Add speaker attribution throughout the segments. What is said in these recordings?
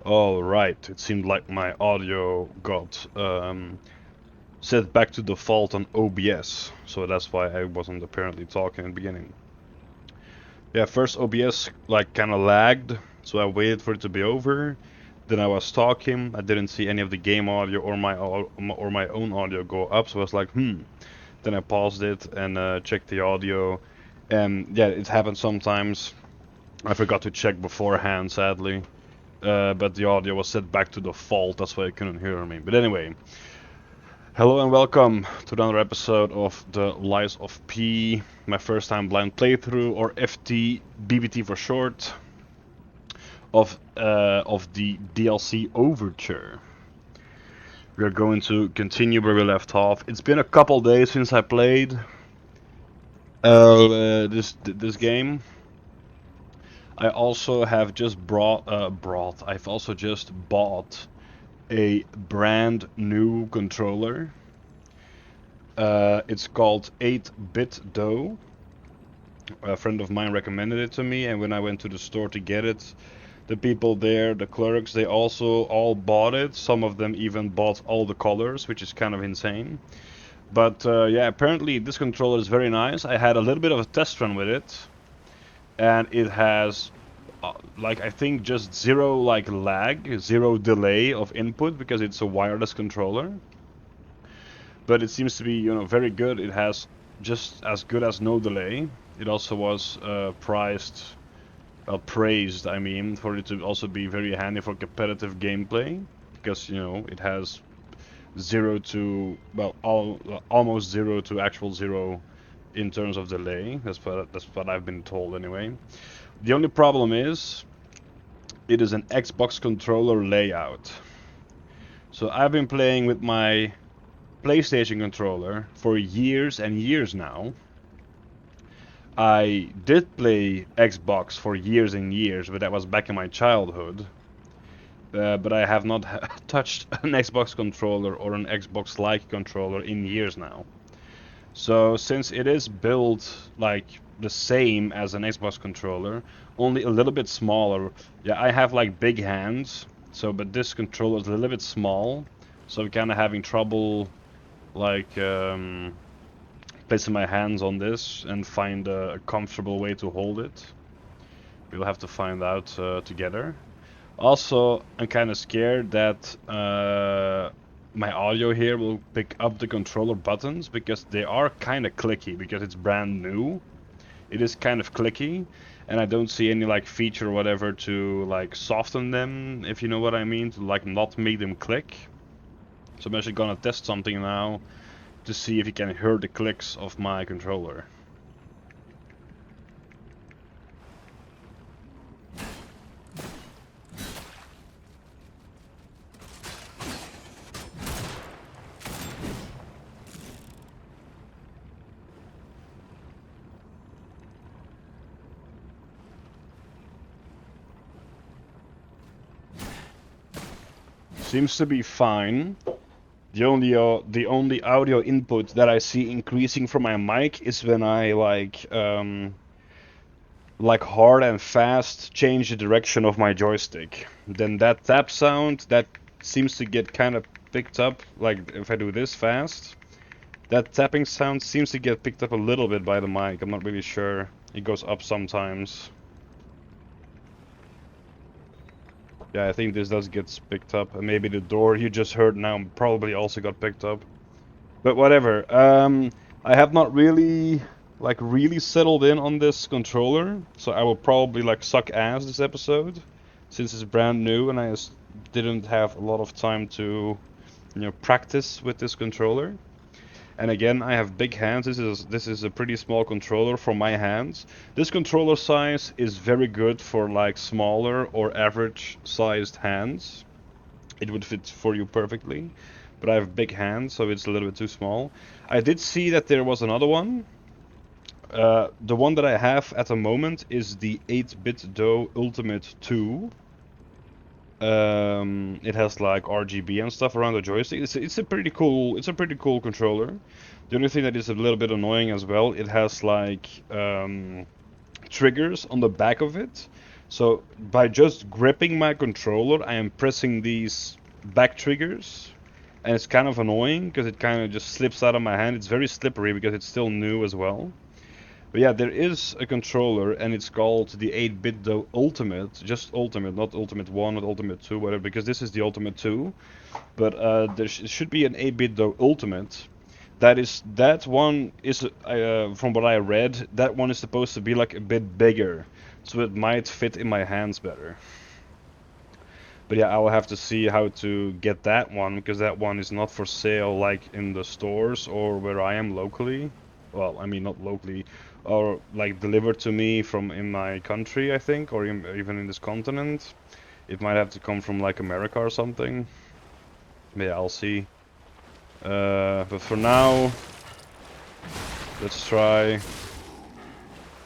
Speaker 1: Alright, it seemed like my audio got set back to default on OBS, so that's why I wasn't apparently talking in the beginning. Yeah, first OBS like kinda lagged, so I waited for it to be over. Then I was talking, I didn't see any of the game audio or my own audio go up, so I was like, Then I paused it and checked the audio, and yeah, it happens sometimes. I forgot to check beforehand, sadly. But the audio was set back to default, that's why you couldn't hear me. But anyway, hello and welcome to another episode of the Lies of P, my first time blind playthrough, or FTBPT for short, of the DLC Overture. We are going to continue where we left off. It's been a couple days since I played this game. I also have just I've also just bought a brand new controller. It's called 8-Bit Dough. A friend of mine recommended it to me, and when I went to the store to get it, the people there, the clerks, they also all bought it. Some of them even bought all the colors, which is kind of insane. But yeah, apparently this controller is very nice. I had a little bit of a test run with it, and it has like I think just zero like lag, zero delay of input because it's a wireless controller. But it seems to be, very good. It has just as good as no delay. It also was praised, I mean, for it to also be very handy for competitive gameplay because it has zero to almost zero to actual zero in terms of delay. That's what I've been told anyway. The only problem is it is an Xbox controller layout. So I've been playing with my PlayStation controller for years and years now. I did play Xbox for years and years, but that was back in my childhood. But I have not touched an Xbox controller or an Xbox-like controller in years now. So since it is built like the same as an Xbox controller, only a little bit smaller. Yeah, I have like big hands, but this controller is a little bit small, so I'm kind of having trouble like placing my hands on this and find a comfortable way to hold it. We'll have to find out together. Also, I'm kind of scared that my audio here will pick up the controller buttons because they are kind of clicky because it's brand new. It is kind of clicky, and I don't see any like feature or whatever to like soften them, if you know what I mean, to like not make them click. So I'm actually gonna test something now to see if you can hear the clicks of my controller. Seems to be fine. The only audio input that I see increasing from my mic is when I like hard and fast change the direction of my joystick. Then that tap sound that seems to get kind of picked up, like if I do this fast. That tapping sound seems to get picked up a little bit by the mic. I'm not really sure. It goes up sometimes. Yeah, I think this does get picked up. And maybe the door you just heard now probably also got picked up. But whatever. I have not really settled in on this controller, so I will probably like suck ass this episode since it's brand new and I just didn't have a lot of time to practice with this controller. And again, I have big hands. This is a pretty small controller for my hands. This controller size is very good for like smaller or average sized hands. It would fit for you perfectly. But I have big hands, so it's a little bit too small. I did see that there was another one. The one that I have at the moment is the 8-Bit Dough Ultimate 2. It has like RGB and stuff around the joystick. It's a pretty cool controller. The only thing that is a little bit annoying as well, it has like triggers on the back of it. So by just gripping my controller, I am pressing these back triggers, and it's kind of annoying because it kind of just slips out of my hand. It's very slippery because it's still new as well. But yeah, there is a controller, and it's called the 8-bit though Ultimate, just Ultimate, not Ultimate 1, not Ultimate 2, whatever, because this is the Ultimate 2. But there should be an 8-bit though Ultimate. That one is from what I read, that one is supposed to be like a bit bigger, so it might fit in my hands better. But yeah, I will have to see how to get that one, because that one is not for sale like in the stores or where I am locally. Well, I mean not locally, or like delivered to me from in my country, I think, or even in this continent. It might have to come from like America or something. But yeah, I'll see. But for now, let's try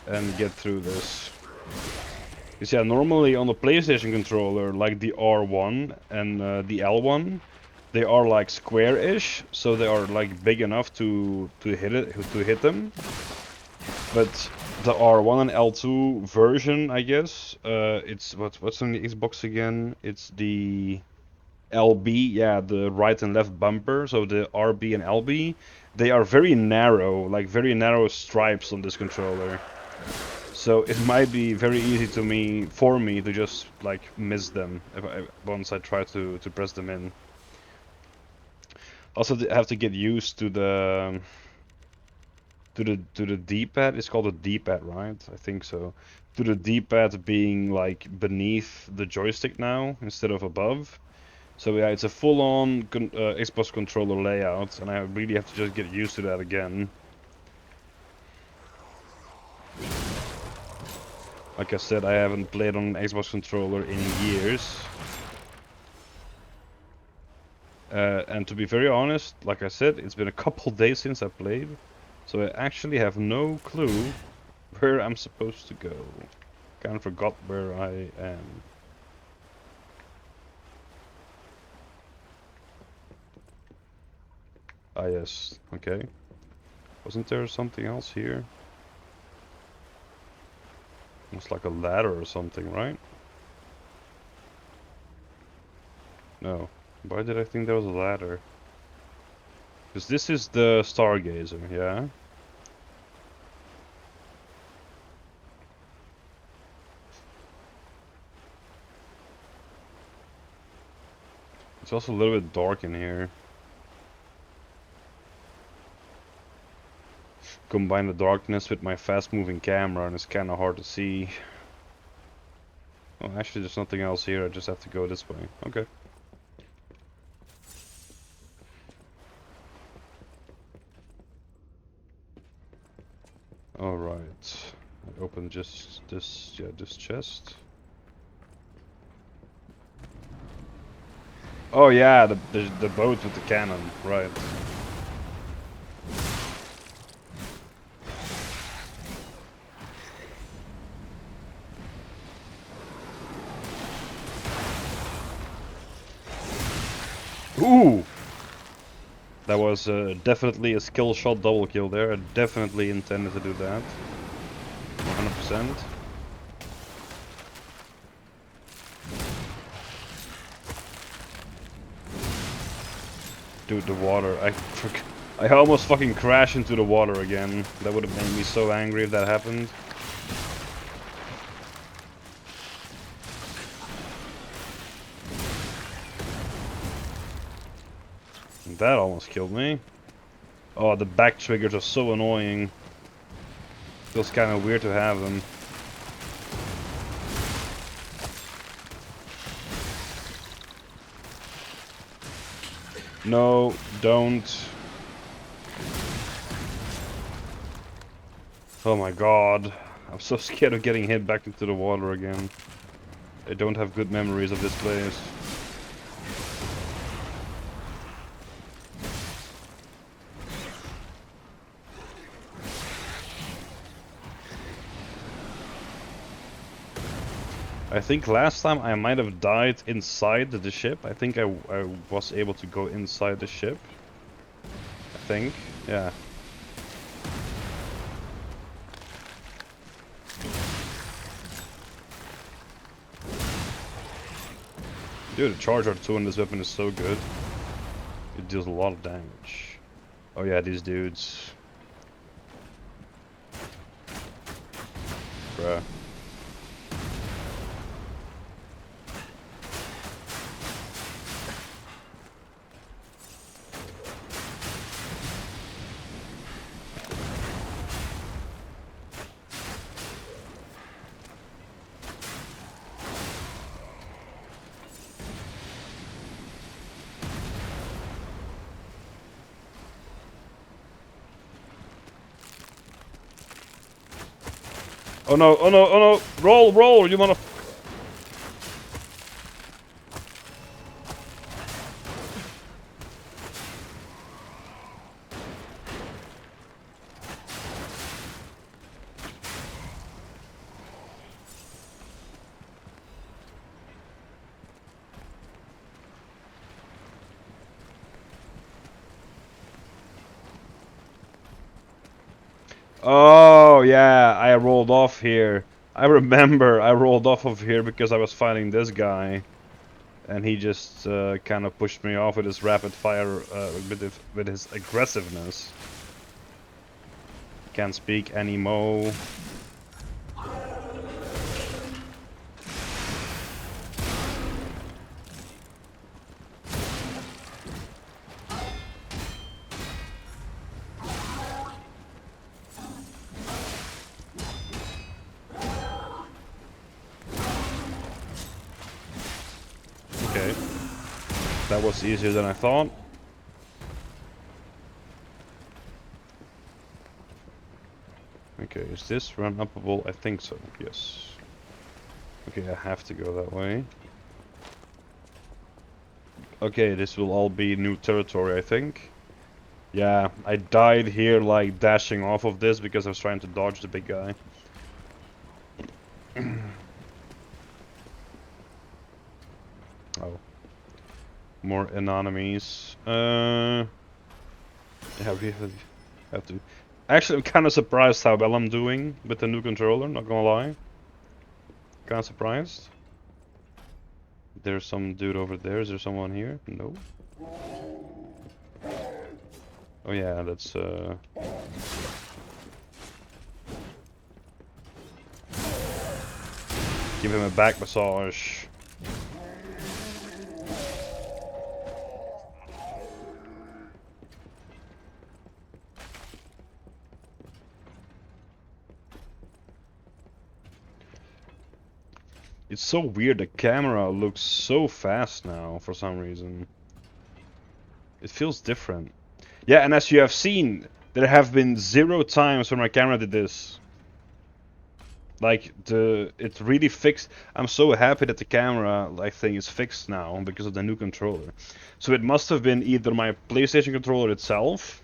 Speaker 1: and get through this. Because yeah, normally on the PlayStation controller, like the R1 and the L1, they are like square-ish, so they are like big enough to hit them. But the R1 and L2 version, I guess, it's what's on the Xbox again? It's the LB, yeah, the right and left bumper. So the RB and LB, they are very narrow, like very narrow stripes on this controller. So it might be very easy for me to just like miss them once I try to press them in. Also, I have to get used to the D-pad. It's called a D-pad, right? I think so. To the D-pad being like beneath the joystick now instead of above. So yeah, it's a full-on Xbox controller layout, and I really have to just get used to that again. Like I said, I haven't played on an Xbox controller in years. And to be very honest, like I said, it's been a couple days since I played, so I actually have no clue where I'm supposed to go. Kind of forgot where I am. Ah yes, okay. Wasn't there something else here? Almost like a ladder or something, right? No. Why did I think there was a ladder? Because this is the Stargazer, yeah? It's also a little bit dark in here. Combine the darkness with my fast-moving camera, and it's kind of hard to see. Oh, actually, there's nothing else here. I just have to go this way. Okay. All right. I open just this, yeah, this chest. Oh yeah, the boat with the cannon, right? Ooh! That was definitely a skill shot double kill there. I definitely intended to do that. 100%. Dude, the water. I almost fucking crashed into the water again. That would have made me so angry if that happened. That almost killed me. Oh, the back triggers are so annoying. Feels kind of weird to have them. No, don't. Oh my god. I'm so scared of getting hit back into the water again. I don't have good memories of this place. I think last time I might have died inside the ship. I think I was able to go inside the ship. I think, yeah. Dude, the charge R2 on this weapon is so good. It deals a lot of damage. Oh yeah, these dudes. Bruh. Oh no, oh no, oh no! Roll, roll, you wanna... Oh, yeah, I rolled off here. I remember I rolled off of here because I was fighting this guy. And he just kind of pushed me off with his rapid fire, with his aggressiveness. Can't speak anymore. Okay. That was easier than I thought. Okay, is this run upable? I think so, yes. Okay, I have to go that way. Okay, this will all be new territory, I think. Yeah, I died here like dashing off of this because I was trying to dodge the big guy. Oh. More enemies. Yeah, we have to. Actually, I'm kind of surprised how well I'm doing with the new controller, not gonna lie. Kind of surprised. There's some dude over there. Is there someone here? No. Oh yeah, that's give him a back massage. It's so weird, the camera looks so fast now for some reason. It feels different. Yeah, and as you have seen, there have been 0 times when my camera did this. Like, it really fixed. I'm so happy that the camera, like, thing is fixed now because of the new controller. So it must have been either my PlayStation controller itself,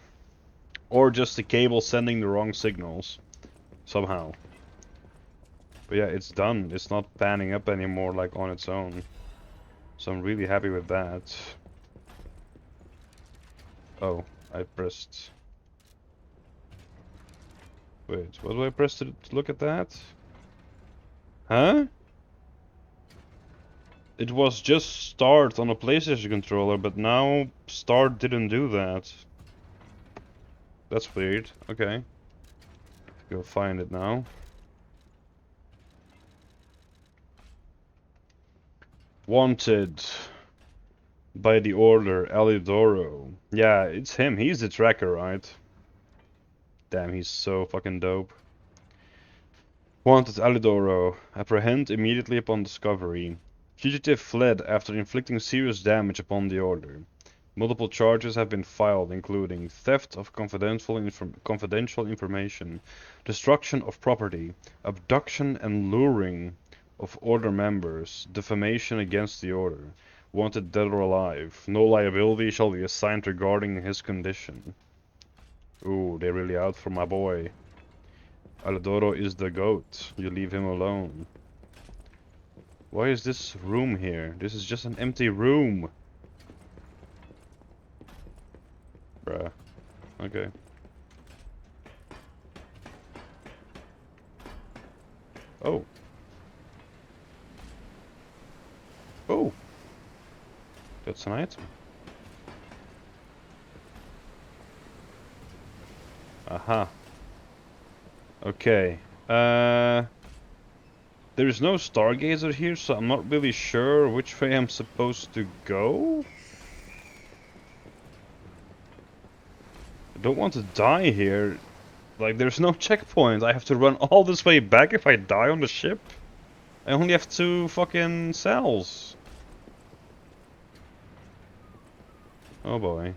Speaker 1: or just the cable sending the wrong signals. Somehow. But yeah, it's done. It's not panning up anymore like on its own. So I'm really happy with that. Oh, I pressed... Wait, what do I press to look at that? Huh? It was just start on a PlayStation controller, but now start didn't do that. That's weird. Okay. Go find it now. Wanted by the order, Alidoro. Yeah, it's him. He's the tracker, right? Damn, he's so fucking dope. Wanted Alidoro. Apprehend immediately upon discovery. Fugitive fled after inflicting serious damage upon the order. Multiple charges have been filed, including theft of confidential information, destruction of property, abduction and luring of order members, defamation against the order. Wanted dead or alive. No liability shall be assigned regarding his condition. Ooh, they're really out for my boy. Alidoro is the goat. You leave him alone. Why is this room here? This is just an empty room. Bruh. Okay. Oh. Oh. That's an item. Aha. Okay. There's no stargazer here, so I'm not really sure which way I'm supposed to go. I don't want to die here. Like, there's no checkpoint. I have to run all this way back if I die on the ship. I only have 2 fucking cells. Oh boy.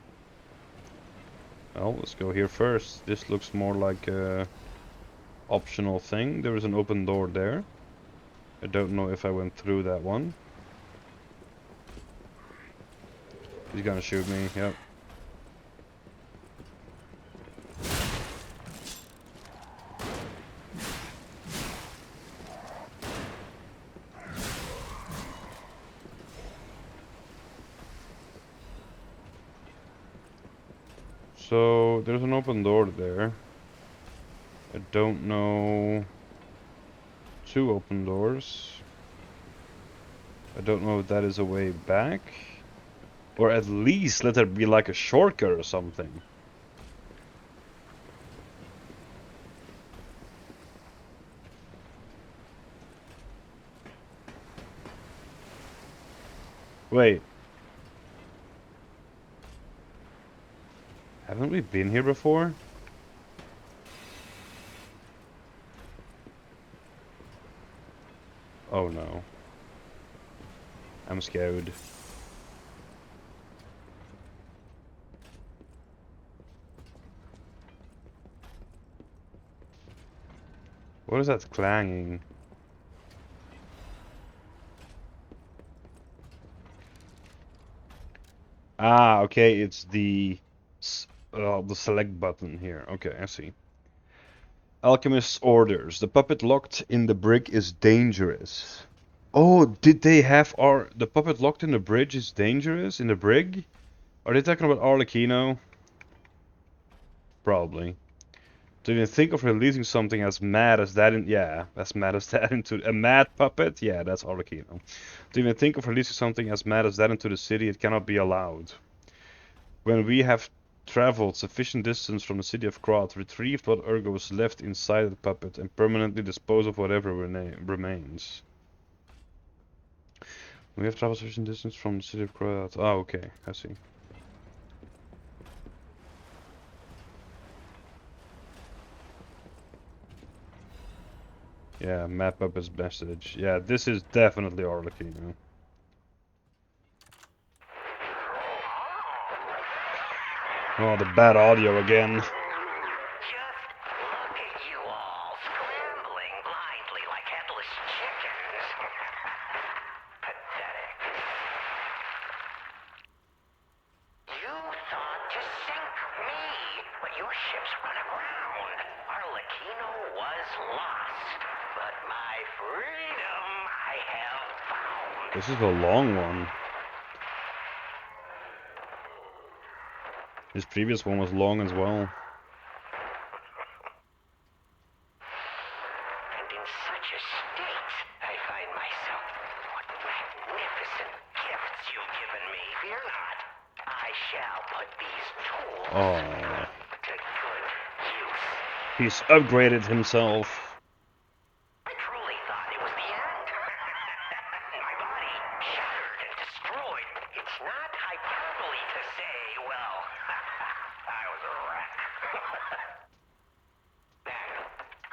Speaker 1: Well, let's go here first. This looks more like a optional thing. There is an open door there. I don't know if I went through that one. He's gonna shoot me, yep. So, there's an open door there. I don't know... 2 open doors. I don't know if that is a way back. Or at least let there be like a shortcut or something. Wait. Haven't we been here before? Oh no. I'm scared. What is that clanging? Ah, okay, it's the select button here. Okay, I see. Alchemist's orders. The puppet locked in the brig is dangerous. Oh, did they have the puppet locked in the bridge is dangerous in the brig? Are they talking about Arlecchino? Probably. Do you think of releasing something as mad as that as mad as that into a mad puppet? Yeah, that's Arlecchino. Do you think of releasing something as mad as that into the city? It cannot be allowed. When we have traveled sufficient distance from the city of Krat, retrieved what ergo was left inside the puppet, and permanently dispose of whatever remains. We have traveled sufficient distance from the city of Krat. Oh, okay, I see. Yeah, map up his message. Yeah, this is definitely Arlecchino. Oh, the bad audio again.
Speaker 2: Just look at you all, scrambling blindly like headless chickens. Pathetic. You thought to sink me, but your ships run aground. Arlecchino was lost, but my freedom I have found.
Speaker 1: This is a long one. His previous one was long as well.
Speaker 2: And in such a state, I find myself. What magnificent gifts you've given me. Fear not. I shall put these tools to good use.
Speaker 1: He's upgraded himself.
Speaker 2: I truly thought it was the end. My body shattered and destroyed. It's not hyperbole to say, well, I was a wreck. Then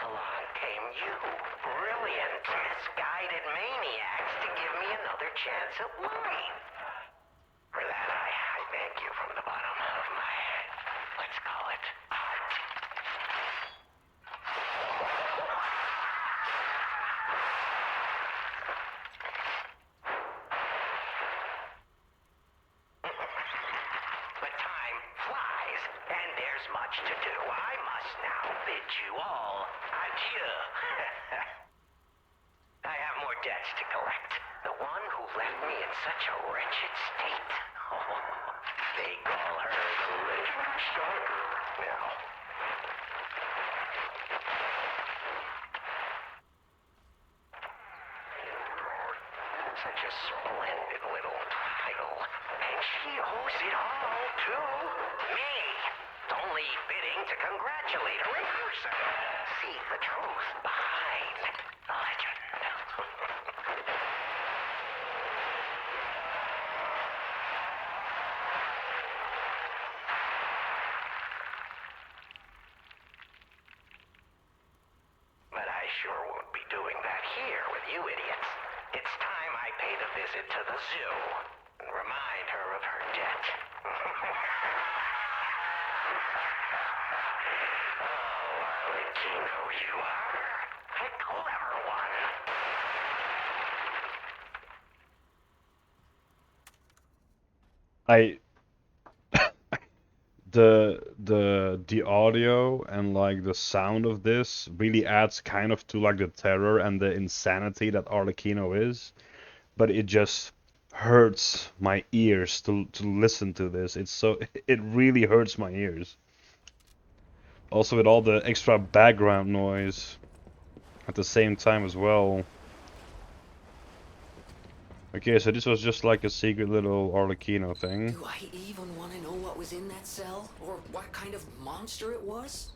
Speaker 2: along came you, brilliant, misguided maniacs, to give me another chance at life. For that, I thank you from the bottom of my, let's call it, heart. But time flies, and there's much to do. I must now bid you all adieu. I have more debts to collect. The one who left me in such a wretched state. They call her the Living Stalker now. Such a splendid little title. And she owes it all to me. It's only fitting to congratulate her in person. See the truth behind the legend. But I sure won't be doing that here with you idiots. It's time I paid a visit to the zoo and remind her of her debt. Oh, Arlecchino, you are a clever one.
Speaker 1: I the audio and like the sound of this really adds kind of to like the terror and the insanity that Arlecchino is, but it just hurts my ears to listen to this. It's so it really hurts my ears. Also with all the extra background noise at the same time as well. Okay, so this was just like a secret little Arlecchino thing.
Speaker 3: Do I even want to know what was in that cell? Or what kind of monster it was?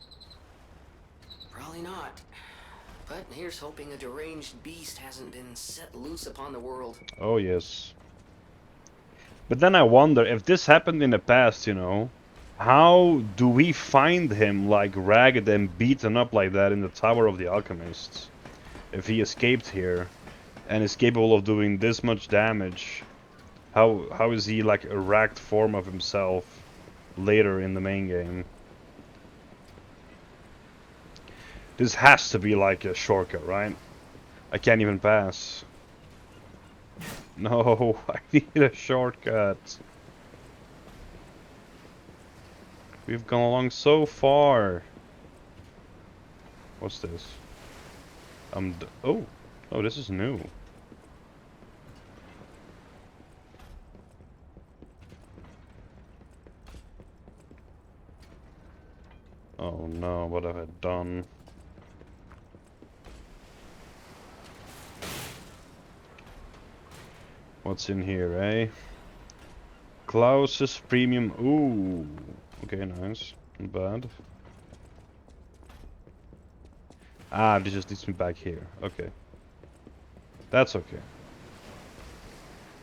Speaker 3: Probably not. But here's hoping a deranged beast hasn't been set loose upon the world.
Speaker 1: Oh yes. But then I wonder if this happened in the past, you know, how do we find him like ragged and beaten up like that in the Tower of the Alchemists? If he escaped here and is capable of doing this much damage, how is he like a racked form of himself later in the main game? This has to be like a shortcut, right? I can't even pass. No, I need a shortcut. We've gone along so far. What's this? Oh, this is new. Oh no, what have I done? What's in here, eh? Klaus's premium. Ooh. Okay, nice. Not bad. Ah, this just leads me back here. Okay. That's okay.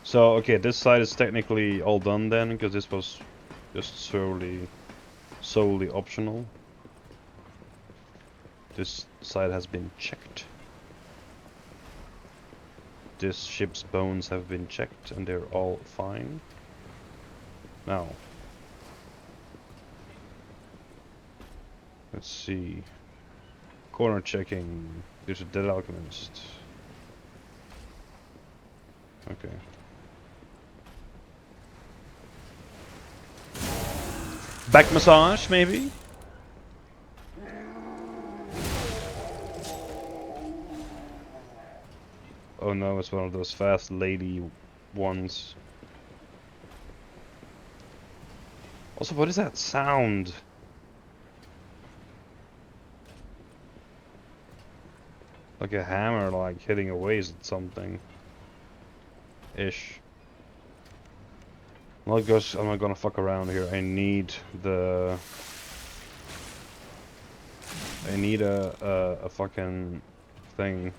Speaker 1: So, okay, this side is technically all done then, because this was just solely optional. This side has been checked. This ship's bones have been checked, and they're all fine. Now, let's see. Corner checking. There's a dead alchemist. Okay. Back massage, maybe? Oh no, it's one of those fast lady ones. Also, what is that sound? Like a hammer, like hitting a waist at something. Ish. I'm not gonna fuck around here. I need a fucking thing.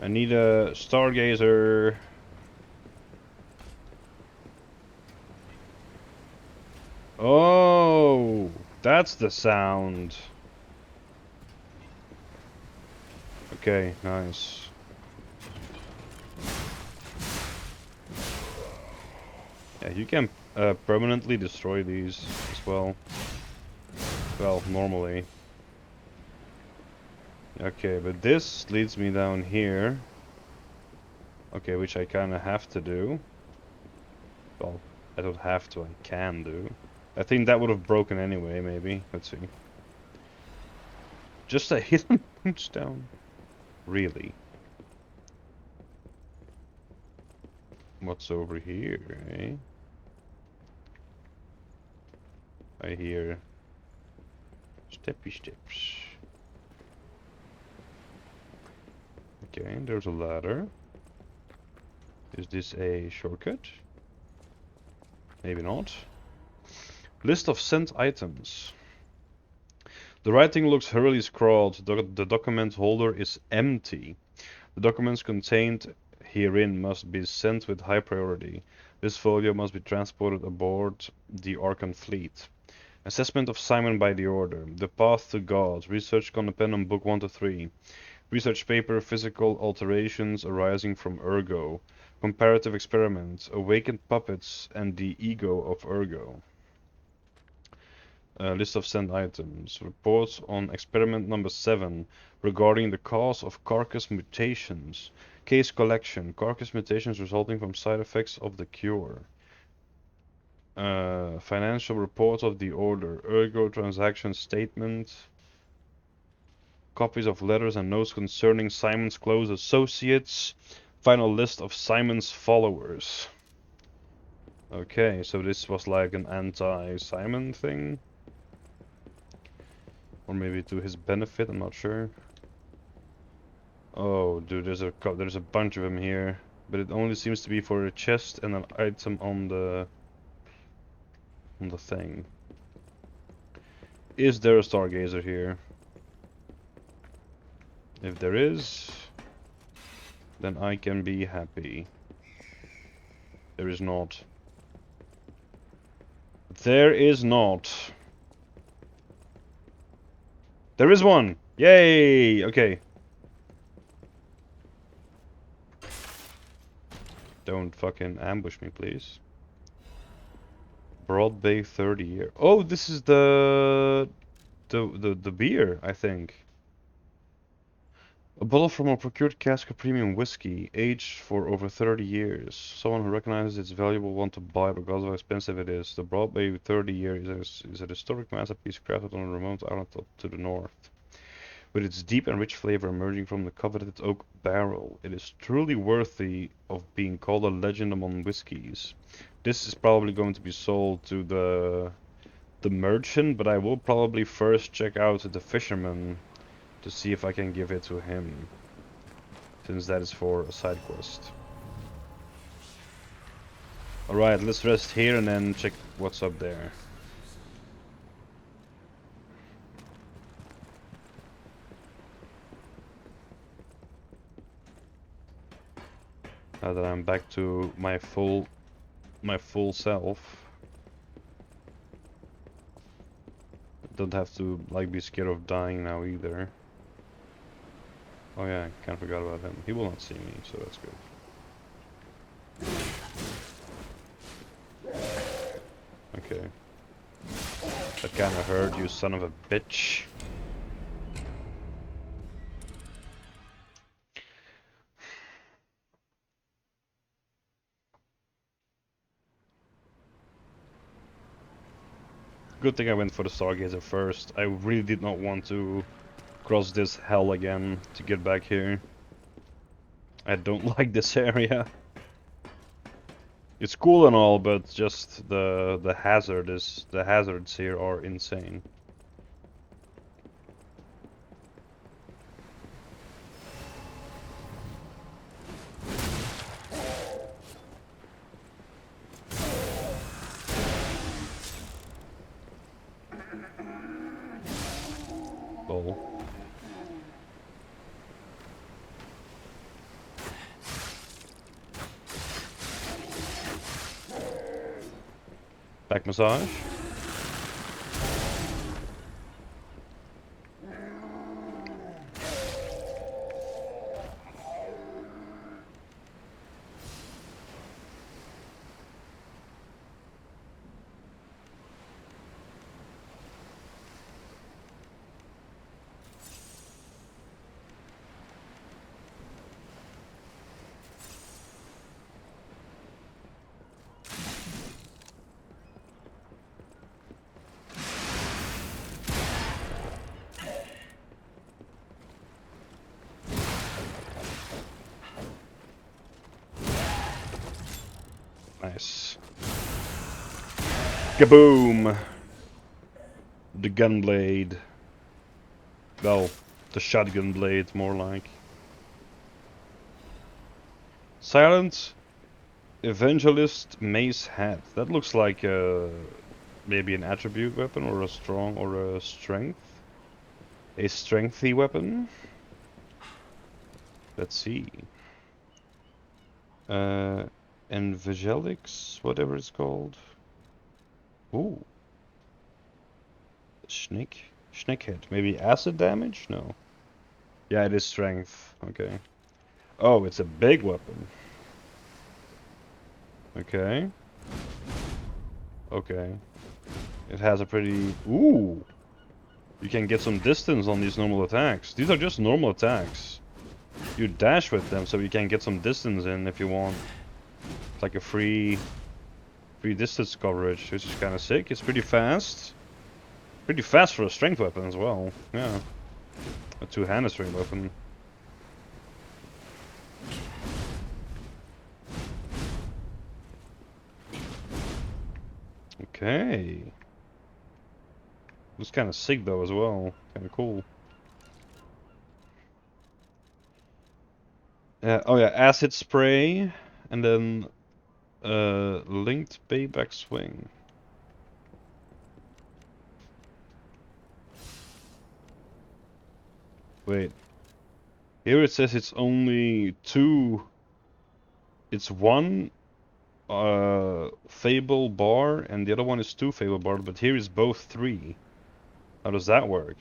Speaker 1: I need a stargazer. Oh, that's the sound. Okay, nice. Yeah, you can permanently destroy these as well. Well, normally. Okay, but this leads me down here. Okay, which I kinda have to do. Well, I don't have to, I can do. I think that would have broken anyway, maybe. Let's see. Just a hidden punch down. Really? What's over here, eh? I hear steppy steps. Okay, there's a ladder. Is this a shortcut? Maybe not. List of sent items. The writing looks hurriedly scrawled. The document holder is empty. The documents contained herein must be sent with high priority. This folio must be transported aboard the Archon fleet. Assessment of Simon by the Order. The Path to God. Research can depend on Book 1 to 3. Research paper. Physical alterations arising from Ergo. Comparative experiments. Awakened puppets and the ego of Ergo. List of sent items. Reports on experiment number 7 regarding the cause of carcass mutations. Case collection. Carcass mutations resulting from side effects of the cure. Financial reports of the order. Ergo transaction statement. Copies of letters and notes concerning Simon's close associates. Final list of Simon's followers. Okay, so this was like an anti-Simon thing. Or maybe to his benefit, I'm not sure. Oh, dude, there's a bunch of them here, but it only seems to be for a chest and an item on the thing. Is there a stargazer here? If there is, then I can be happy. There is not. There is not. There is one! Yay! Okay. Don't fucking ambush me, please. Broad Bay 30 year. Oh, this is the beer, I think. A bottle from a procured cask of premium whiskey, aged for over 30 years. Someone who recognizes it's valuable want to buy it regardless of how expensive it is. The Broad Bay 30 year is a historic masterpiece crafted on a remote island to the north. With its deep and rich flavor emerging from the coveted oak barrel, it is truly worthy of being called a legend among whiskies. This is probably going to be sold to the merchant, but I will probably first check out the Fisherman to see if I can give it to him, since that is for a side quest. Alright, let's rest here and then check what's up there. Now that I'm back to my full self. Don't have to like be scared of dying now either. Oh yeah, I kind of forgot about him. He will not see me, so that's good. Okay. That kinda hurt, you son of a bitch. Good thing I went for the Stargazer first. I really did not want to cross this hell again to get back here. I don't like this area. It's cool and all, but just the hazards here are insane. Lol. Back massage. Nice. Kaboom! The gun blade. Well, the shotgun blade, more like. Silent Evangelist Mace Hat. That looks like maybe an attribute weapon or a strong or a strength. A strengthy weapon. Let's see. Evangelics, whatever it's called. Ooh. Snake hit. Maybe acid damage? No. Yeah, it is strength. Okay. Oh, it's a big weapon. Okay. Okay. It has a pretty... Ooh! You can get some distance on these normal attacks. These are just normal attacks. You dash with them so you can get some distance in if you want. It's like a free distance coverage, which is kind of sick. It's pretty fast. Pretty fast for a strength weapon as well. Yeah. A two-handed strength weapon. Okay. Looks kind of sick though as well. Kind of cool. Oh yeah, acid spray, and then linked payback swing. Wait. Here it says it's only two. It's one Fable bar, and the other one is two Fable bar, but here is both three. How does that work?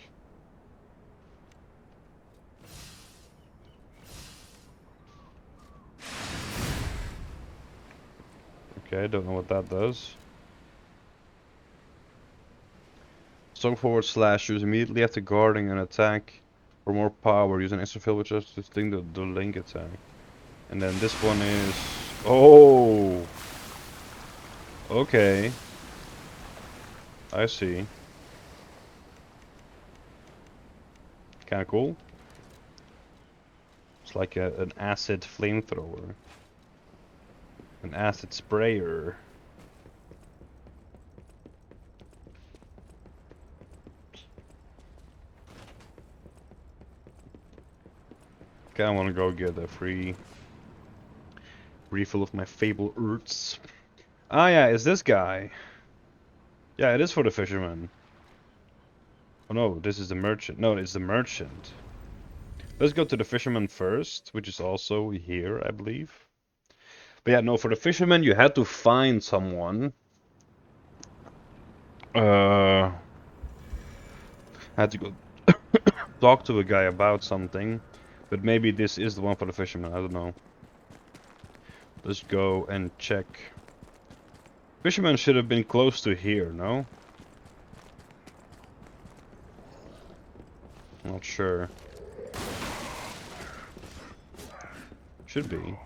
Speaker 1: Okay, I don't know what that does. Strong forward slash, use immediately after guarding an attack for more power. Use an extra field which is to sting the link attack. And then this one is... Oh! Okay. I see. Kinda cool. It's like an acid flamethrower. An acid sprayer. Okay, I wanna go get a free refill of my Fable Roots. Ah yeah, it's this guy. Yeah, it is for the Fisherman. Oh no, this is the merchant. No, it's the merchant. Let's go to the Fisherman first, which is also here, I believe. But yeah, no, for the Fisherman you had to find someone. I had to go talk to a guy about something. But maybe this is the one for the Fisherman, I don't know. Let's go and check. Fisherman should have been close to here, no? Not sure. Should be.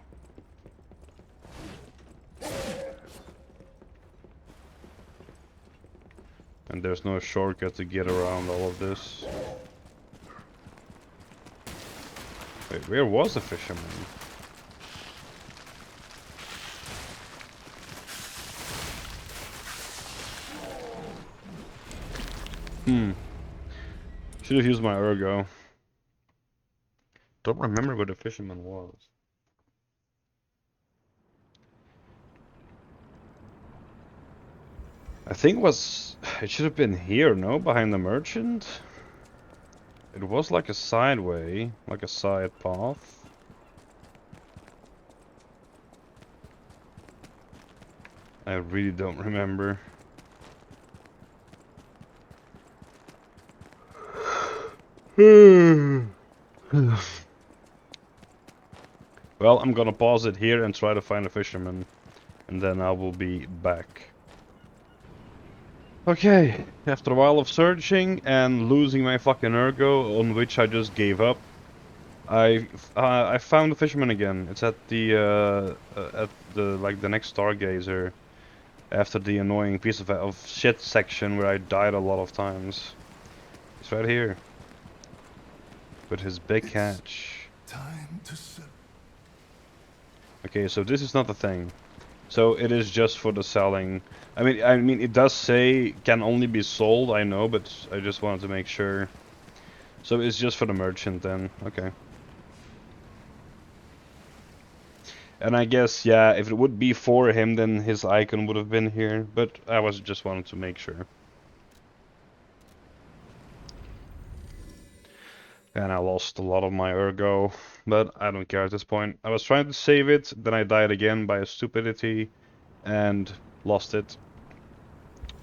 Speaker 1: And there's no shortcut to get around all of this. Wait, where was the Fisherman? Should have used my ergo. Don't remember where the Fisherman was. I think it should have been here, no? Behind the merchant? It was like a sideway, like a side path. I really don't remember. Well, I'm gonna pause it here and try to find a Fisherman, and then I will be back. Okay, after a while of searching and losing my fucking ergo, on which I just gave up, I found the Fisherman again. It's at the next Stargazer, after the annoying piece of shit section where I died a lot of times. It's right here, with his big catch.
Speaker 4: Time to set.
Speaker 1: Okay, so this is not the thing. So it is just for the selling. I mean, it does say can only be sold, I know, but I just wanted to make sure. So it's just for the merchant then. Okay. And I guess, yeah, if it would be for him, then his icon would have been here. But I was just wanted to make sure. And I lost a lot of my ergo, but I don't care at this point. I was trying to save it, then I died again by a stupidity and lost it.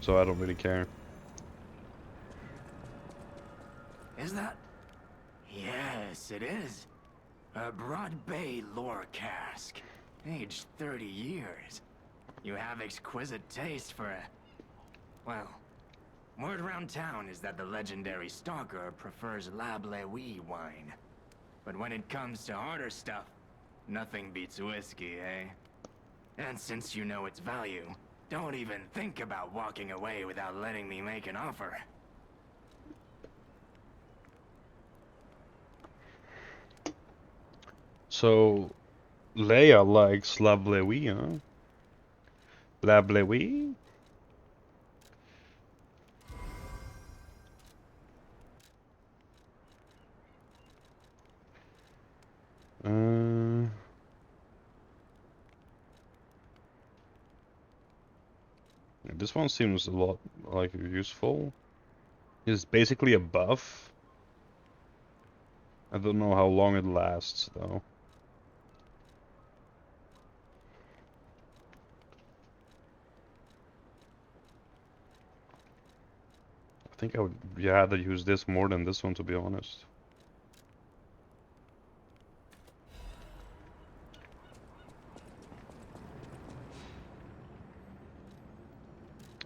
Speaker 1: So I don't really care.
Speaker 4: Is that? Yes, it is. A Broad Bay lore cask. Aged 30 years. You have exquisite taste for a... Well, word around town is that the legendary stalker prefers Lab Lewy wine. But when it comes to harder stuff, nothing beats whiskey, eh? And since you know its value, don't even think about walking away without letting me make an offer.
Speaker 1: So Leia likes Lablewi, huh? Lablewi? Uh, this one seems a lot like useful. It's basically a buff. I don't know how long it lasts though. I think I would rather use this more than this one, to be honest.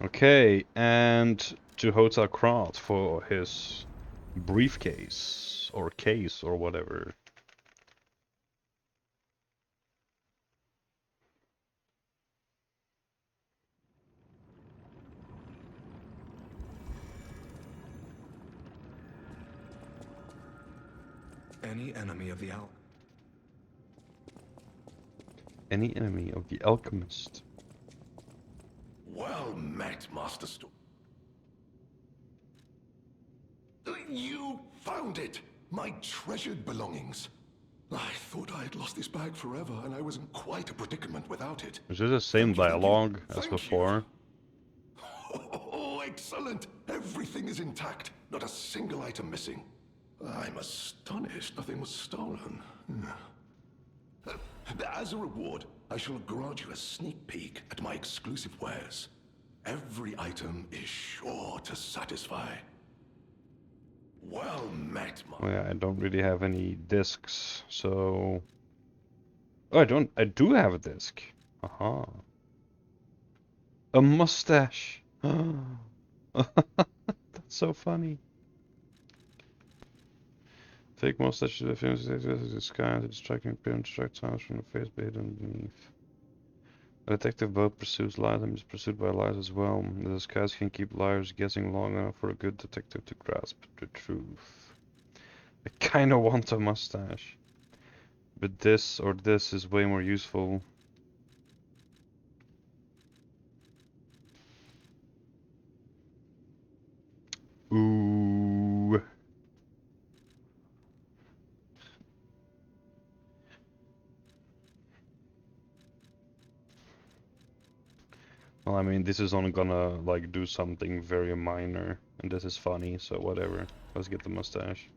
Speaker 1: Okay, and to Hotel Krat for his briefcase or case or whatever.
Speaker 5: Any enemy of the Al...
Speaker 1: Any enemy of the alchemist.
Speaker 6: Well met, Master You found it! My treasured belongings. I thought I had lost this bag forever, and I was in quite a predicament without it.
Speaker 1: Is this the same dialogue as before?
Speaker 6: Oh, excellent! Everything is intact. Not a single item missing. I'm astonished nothing was stolen. As a reward, I shall grant you a sneak peek at my exclusive wares. Every item is sure to satisfy. Well met,
Speaker 1: Oh yeah, I don't really have any discs, so... Oh, I do have a disc. Aha. A mustache. That's so funny. Fake mustache to the famous disguise, striking appearance, strike sounds from the face beard underneath. A detective both pursues lies and is pursued by lies as well. The disguise can keep liars guessing long enough for a good detective to grasp the truth. I kinda want a mustache. But this or this is way more useful. Ooh. Well, I mean, this is only gonna, like, do something very minor. And this is funny, so whatever. Let's get the mustache.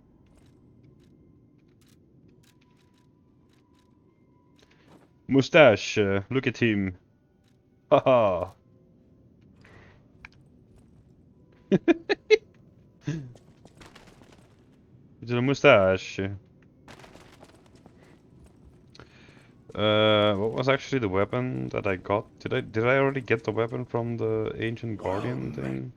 Speaker 1: Mustache! Look at him. Haha! It's a mustache. What was actually the weapon that I got? Did I already get the weapon from the Ancient Guardian thing?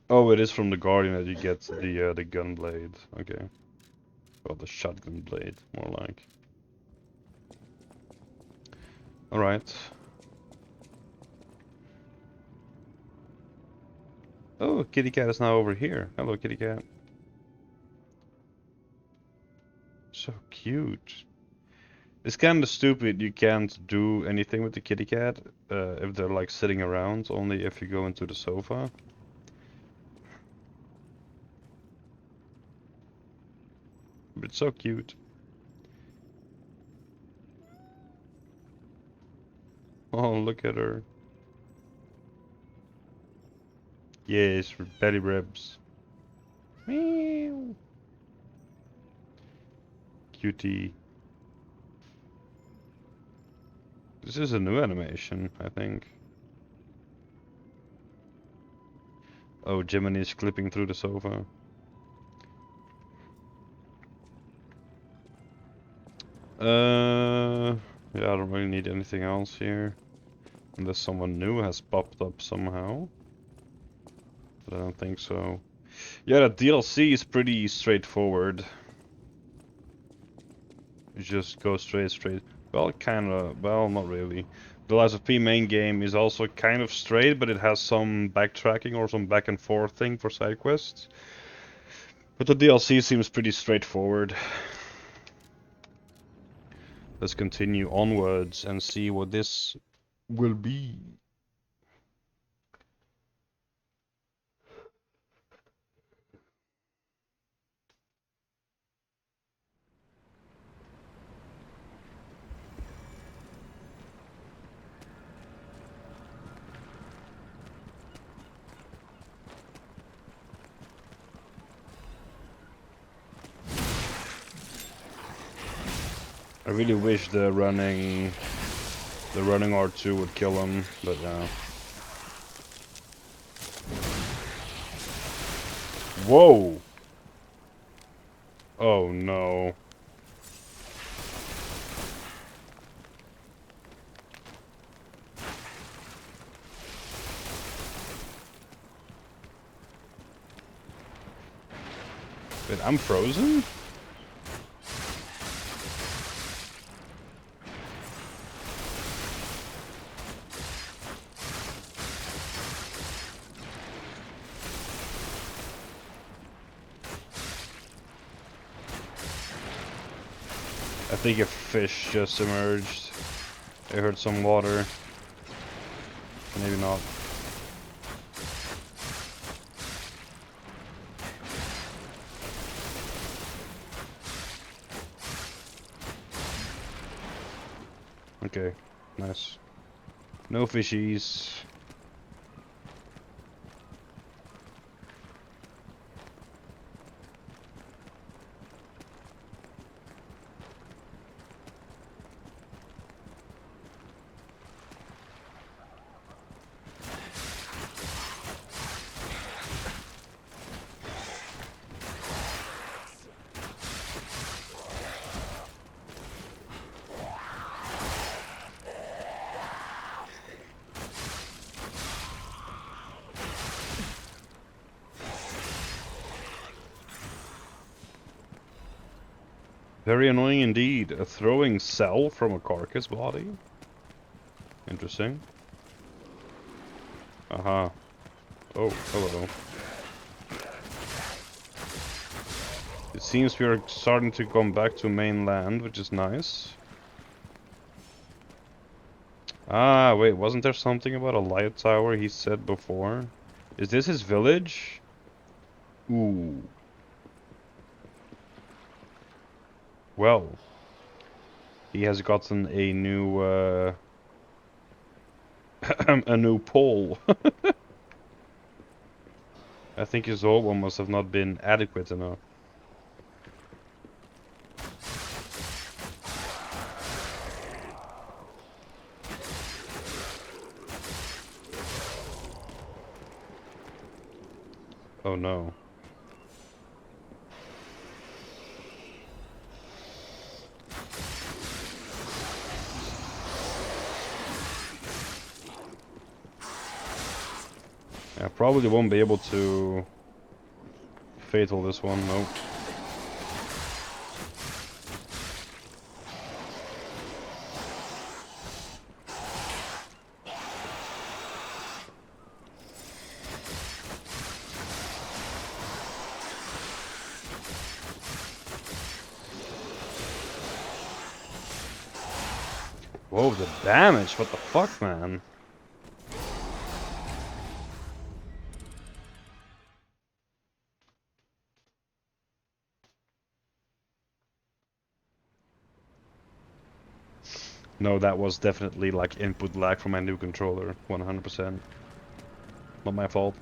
Speaker 1: Oh, it is from the Guardian that you get the gun blade. Okay. Or the shotgun blade, more like. Alright. Oh, kitty cat is now over here. Hello, kitty cat. So cute. It's kind of stupid. You can't do anything with the kitty cat if they're like sitting around, only if you go into the sofa. But it's so cute. Oh, look at her. Yes, her belly ribs. Meow. Cutie. This is a new animation, I think. Oh, Jiminy's clipping through the sofa. Yeah, I don't really need anything else here. Unless someone new has popped up somehow. But I don't think so. Yeah, the DLC is pretty straightforward. You just go straight. Well, kinda, well, not really. The Lies of P main game is also kind of straight, but it has some backtracking or some back and forth thing for side quests. But the DLC seems pretty straightforward. Let's continue onwards and see what this will be. I really wish the running R2 would kill him, but no. Whoa! Oh no. Wait, I'm frozen? I think a fish just emerged. I heard some water. Maybe not. Okay, nice. No fishies. Very annoying indeed. A throwing cell from a carcass body? Interesting. Uh-huh. Oh, hello. It seems we are starting to come back to mainland, which is nice. Ah, wait, wasn't there something about a light tower he said before? Is this his village? Ooh. Well, he has gotten a new a new pole. I think his old one must have not been adequate enough. Oh no. I probably won't be able to fatal this one, nope. Whoa, the damage! What the fuck, man? No, that was definitely like input lag from my new controller, 100%. Not my fault.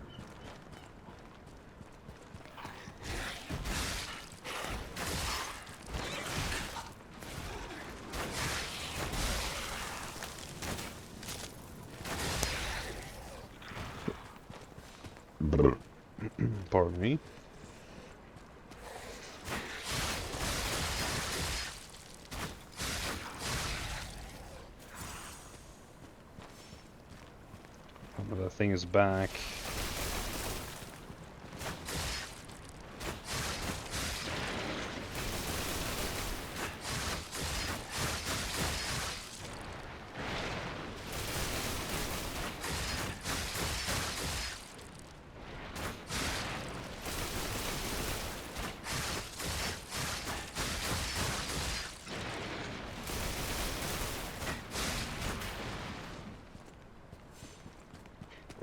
Speaker 1: Pardon me. Oh, but that thing is back.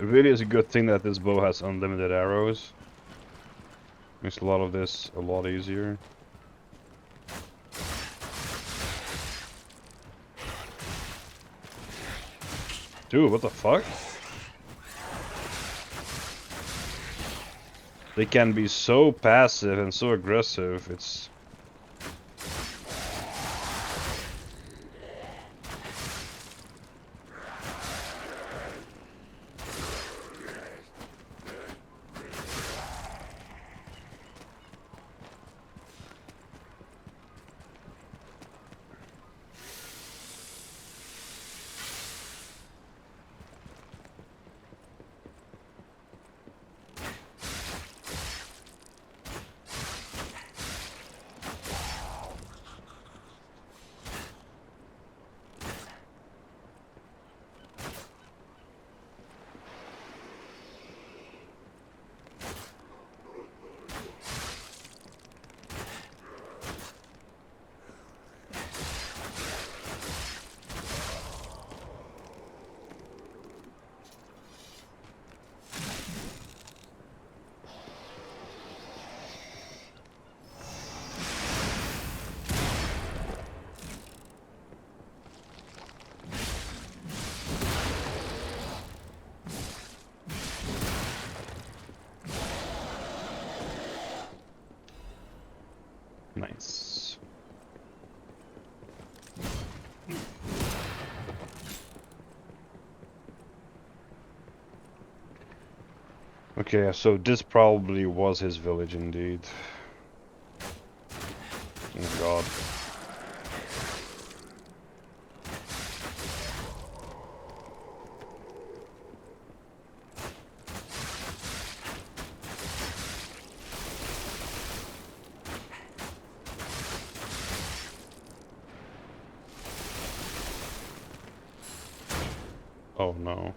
Speaker 1: It really is a good thing that this bow has unlimited arrows. Makes a lot of this a lot easier. Dude, what the fuck? They can be so passive and so aggressive, it's... Nice. Okay, so this probably was his village indeed. Oh god. Oh no.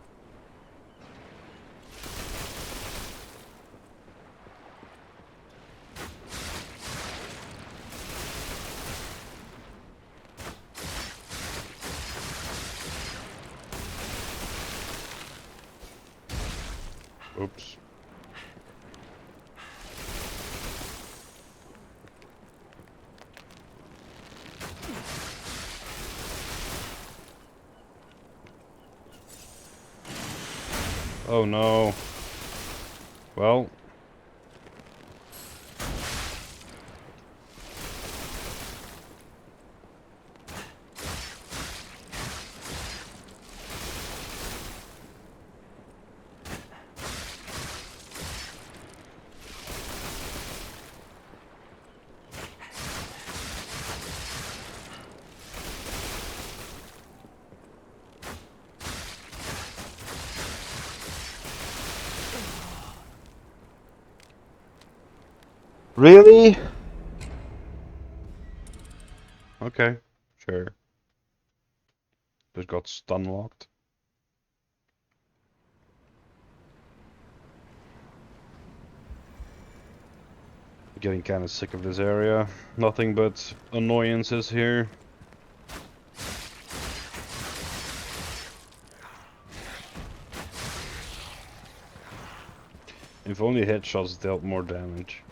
Speaker 1: Oops. Oh no. Well. Really? Okay, sure. Just got stun locked. Getting kind of sick of this area. Nothing but annoyances here. If only headshots dealt more damage.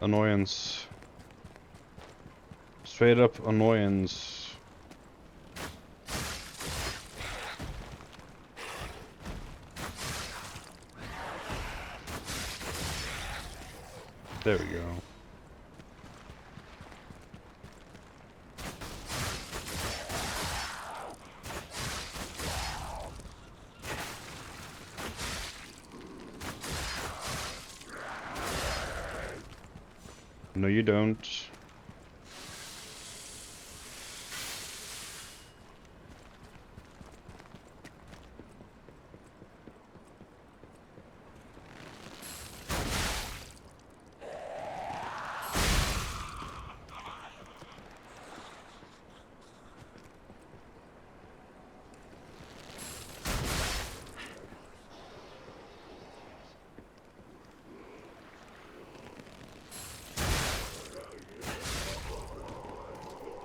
Speaker 1: Annoyance. Straight up annoyance. There we go. No, you don't.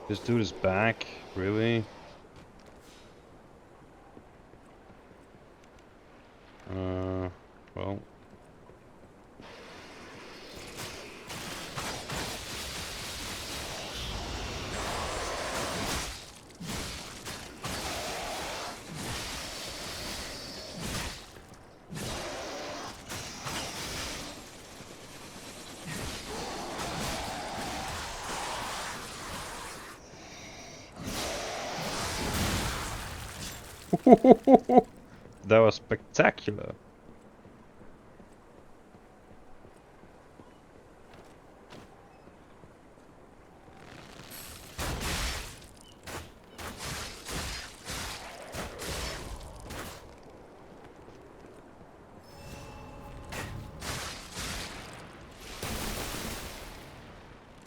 Speaker 1: This dude is back? Really? Well. That was spectacular.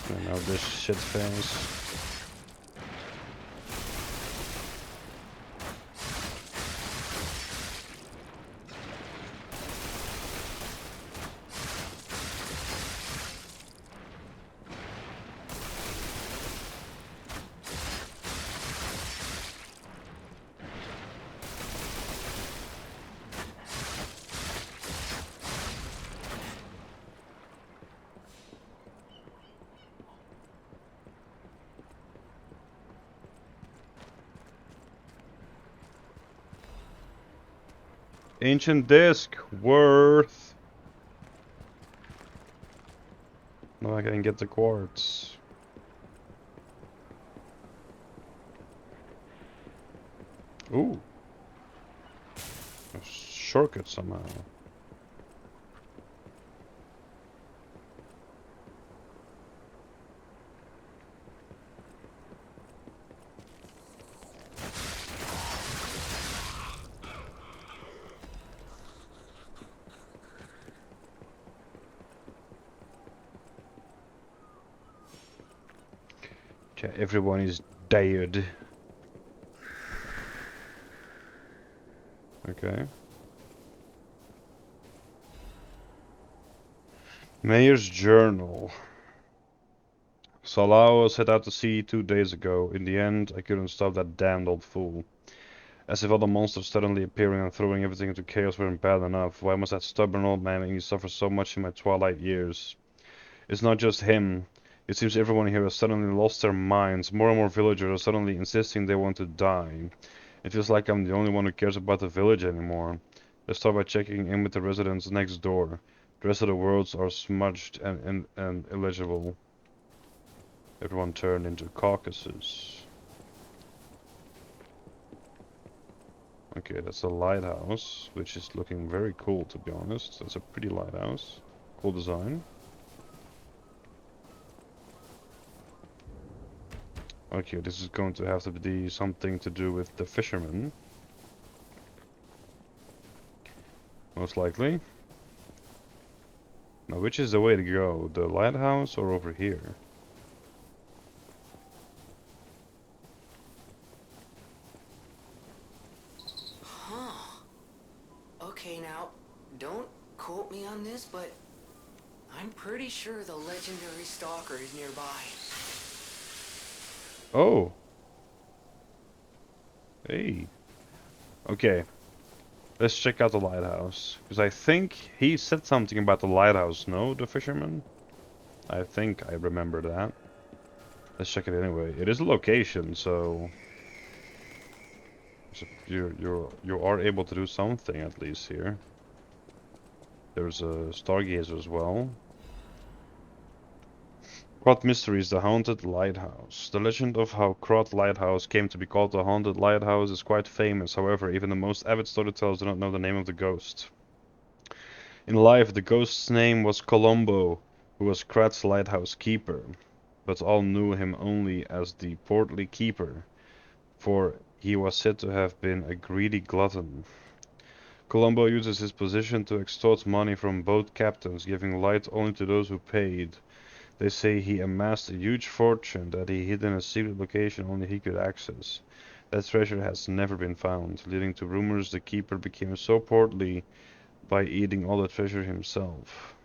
Speaker 1: And now this shit face. Ancient disc worth. Now I can get the quartz. Ooh. A shortcut somehow. Okay, everyone is dead. Okay. Mayor's Journal. Salao set out to sea 2 days ago. In the end, I couldn't stop that damned old fool. As if all the monsters suddenly appearing and throwing everything into chaos weren't bad enough. Why must that stubborn old man make me suffer so much in my twilight years? It's not just him. It seems everyone here has suddenly lost their minds. More and more villagers are suddenly insisting they want to die. It feels like I'm the only one who cares about the village anymore. Let's start by checking in with the residents next door. The rest of the worlds are smudged and illegible. Everyone turned into Caucasus. Okay, that's a lighthouse, which is looking very cool, to be honest. That's a pretty lighthouse. Cool design. Okay, this is going to have to be something to do with the Fisherman. Most likely. Now, which is the way to go? The lighthouse or over here?
Speaker 3: Huh. Okay, now, don't quote me on this, but I'm pretty sure the legendary stalker is nearby.
Speaker 1: Oh! Hey. Okay. Let's check out the lighthouse. Because I think he said something about the lighthouse, no? The Fisherman? I think I remember that. Let's check it anyway. It is a location, so... You are able to do something at least here. There's a stargazer as well. Krot Mysteries, the Haunted Lighthouse. The legend of how Krot Lighthouse came to be called the Haunted Lighthouse is quite famous. However, even the most avid storytellers do not know the name of the ghost. In life, the ghost's name was Colombo, who was Krot's lighthouse keeper, but all knew him only as the portly keeper, for he was said to have been a greedy glutton. Colombo uses his position to extort money from boat captains, giving light only to those who paid. They say he amassed a huge fortune that he hid in a secret location only he could access. That treasure has never been found, leading to rumors the keeper became so portly by eating all the treasure himself.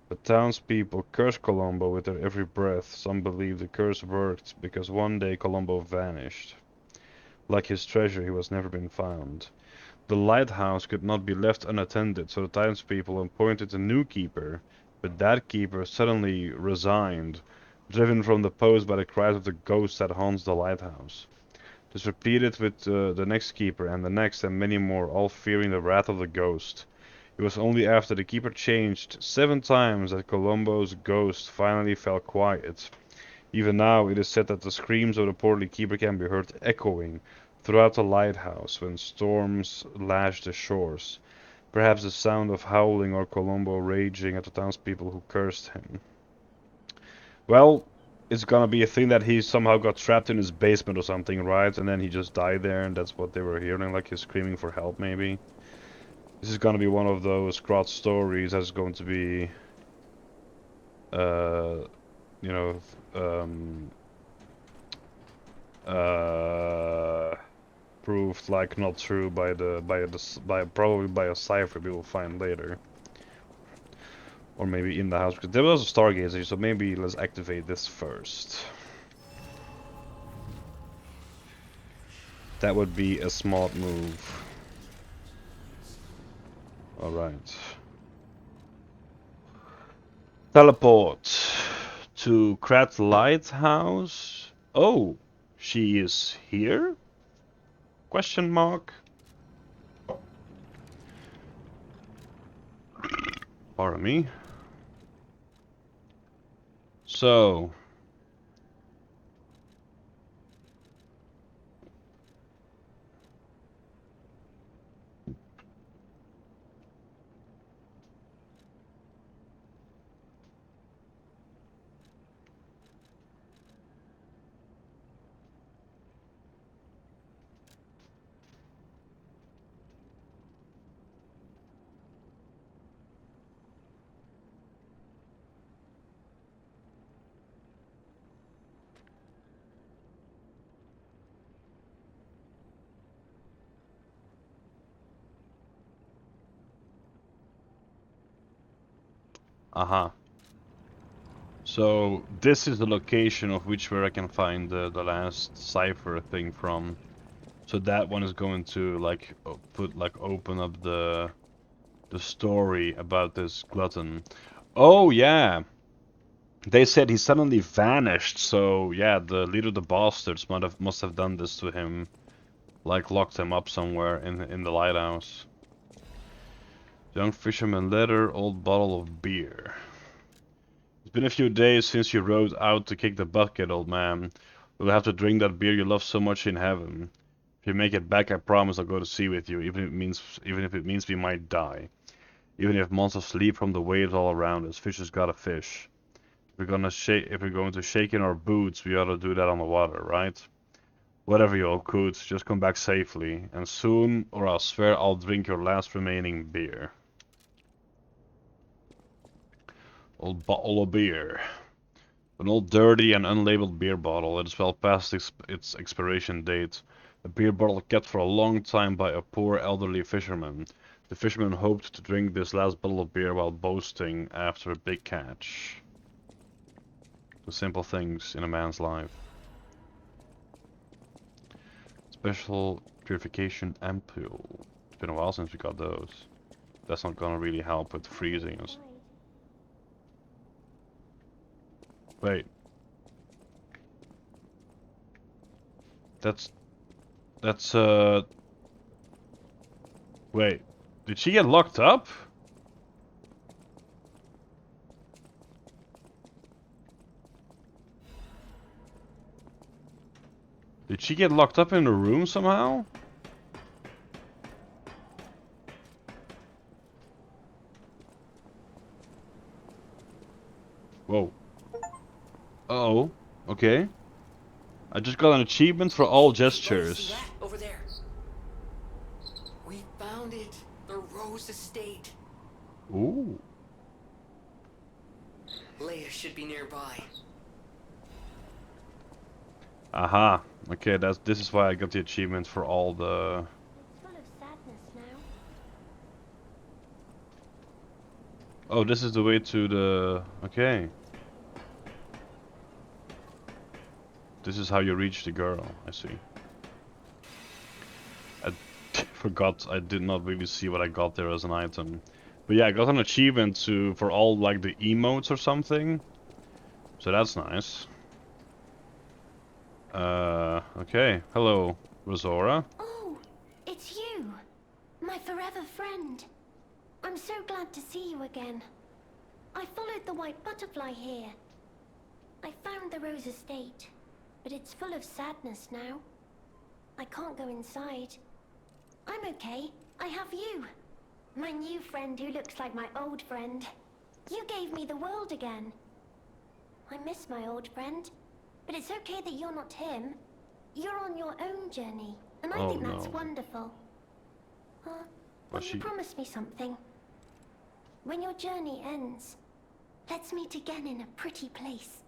Speaker 1: The townspeople curse Colombo with their every breath. Some believe the curse worked because one day Colombo vanished. Like his treasure, he was never been found. The lighthouse could not be left unattended, so the townspeople appointed a new keeper, but that keeper suddenly resigned, driven from the post by the cries of the ghost that haunts the lighthouse. This repeated with the next keeper and the next and many more, all fearing the wrath of the ghost. It was only after the keeper changed 7 times that Colombo's ghost finally fell quiet. Even now, it is said that the screams of the portly keeper can be heard echoing throughout the lighthouse when storms lash the shores. Perhaps the sound of howling or Colombo raging at the townspeople who cursed him. Well, it's gonna be a thing that he somehow got trapped in his basement or something, right? And then he just died there, and that's what they were hearing, like he's screaming for help, maybe. This is gonna be one of those Krot stories that's going to be, you know, proved like not true by probably by a cipher we will find later, or maybe in the house, because there was a stargazer, so maybe let's activate this first. That would be a smart move. All right. Teleport to Krat Lighthouse. Oh, she is here? Question mark. Pardon me. So. Uh-huh. So this is the location of which where I can find the last cipher thing from. So that one is going to like open up the story about this glutton. Oh yeah. They said he suddenly vanished, so yeah, the leader of the bastards must have done this to him. Like locked him up somewhere in the lighthouse. Young fisherman letter, old bottle of beer. It's been a few days since you rode out to kick the bucket, old man. We'll have to drink that beer you love so much in heaven. If you make it back, I promise I'll go to sea with you, even if it means we might die. Even if monsters leap from the waves all around us, fishers gotta fish. If we're going to shake in our boots, we ought to do that on the water, right? Whatever you all could, just come back safely, and soon, or I'll swear I'll drink your last remaining beer. Old bottle of beer. An old dirty and unlabeled beer bottle. It is well past its expiration date. A beer bottle kept for a long time by a poor elderly fisherman. The fisherman hoped to drink this last bottle of beer while boasting after a big catch. The simple things in a man's life. Special purification ampule. It's been a while since we got those. That's not gonna really help with freezing us. Wait. That's wait. Did she get locked up? Did she get locked up in the room somehow? Whoa. Uh-oh. Okay. I just got an achievement for all gestures.
Speaker 3: See that over there? We found it. The Rose Estate.
Speaker 1: Ooh.
Speaker 3: Leia should be nearby.
Speaker 1: Aha. Okay, this is why I got the achievement for all the...
Speaker 7: It's full of sadness now.
Speaker 1: Oh, this is the way to the... Okay. This is how you reach the girl, I see. I forgot, I did not really see what I got there as an item. But yeah, I got an achievement for all like the emotes or something. So that's nice. Okay. Hello, Rosora.
Speaker 7: Oh, it's you, my forever friend. I'm so glad to see you again. I followed the white butterfly here. I found the Rose Estate, but it's full of sadness now. I can't go inside. I'm okay. I have you. My new friend who looks like my old friend. You gave me the world again. I miss my old friend, but it's okay that you're not him. You're on your own journey, and I think that's wonderful. Will you promise me something? When your journey ends, let's meet again in a pretty place.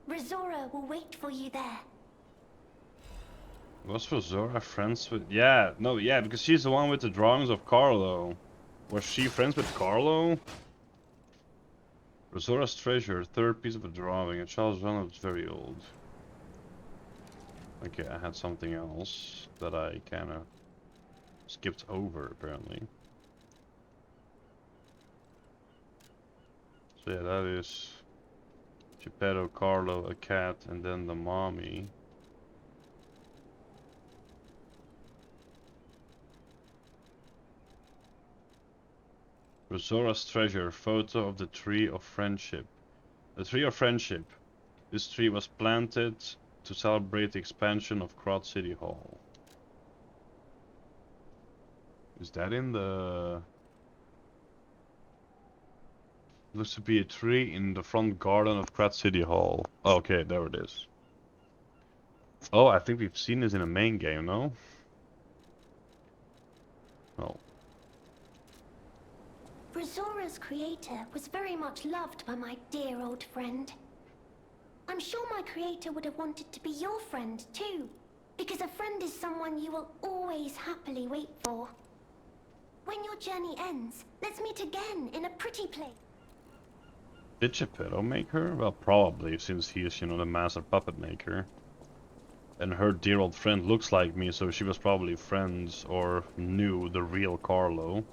Speaker 7: Rosora will wait for you there.
Speaker 1: Was Rosora friends with... Yeah, no, yeah, because she's the one with the drawings of Carlo. Was she friends with Carlo? Rosora's treasure, third piece of a drawing. A child's journal is very old. Okay, I had something else that I kinda skipped over, apparently. So yeah, that is Geppetto, Carlo, a cat, and then the mommy. Rosora's treasure, photo of the tree of friendship. The tree of friendship. This tree was planted to celebrate the expansion of Crot City Hall. Is that in the... Looks to be a tree in the front garden of Crot City Hall. Oh, okay, there it is. Oh, I think we've seen this in a main game, no? Oh.
Speaker 7: Rosora's creator was very much loved by my dear old friend. I'm sure my creator would have wanted to be your friend too, because a friend is someone you will always happily wait for. When your journey ends, let's meet again in a pretty place.
Speaker 1: Did Geppetto make her? Well, probably, since he is, you know, the master puppet maker. And her dear old friend looks like me, so she was probably friends or knew the real Carlo.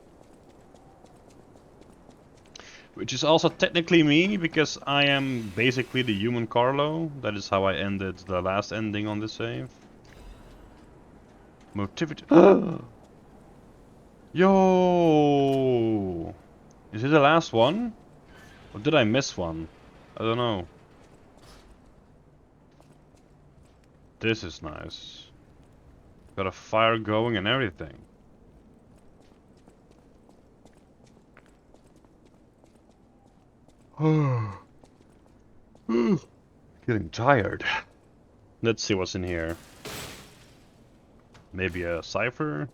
Speaker 1: Which is also technically me, because I am basically the human Carlo. That is how I ended the last ending on this save. Motivity. Yo! Is it the last one? Or did I miss one? I don't know. This is nice. Got a fire going and everything. Getting tired. Let's see what's in here. Maybe a cipher?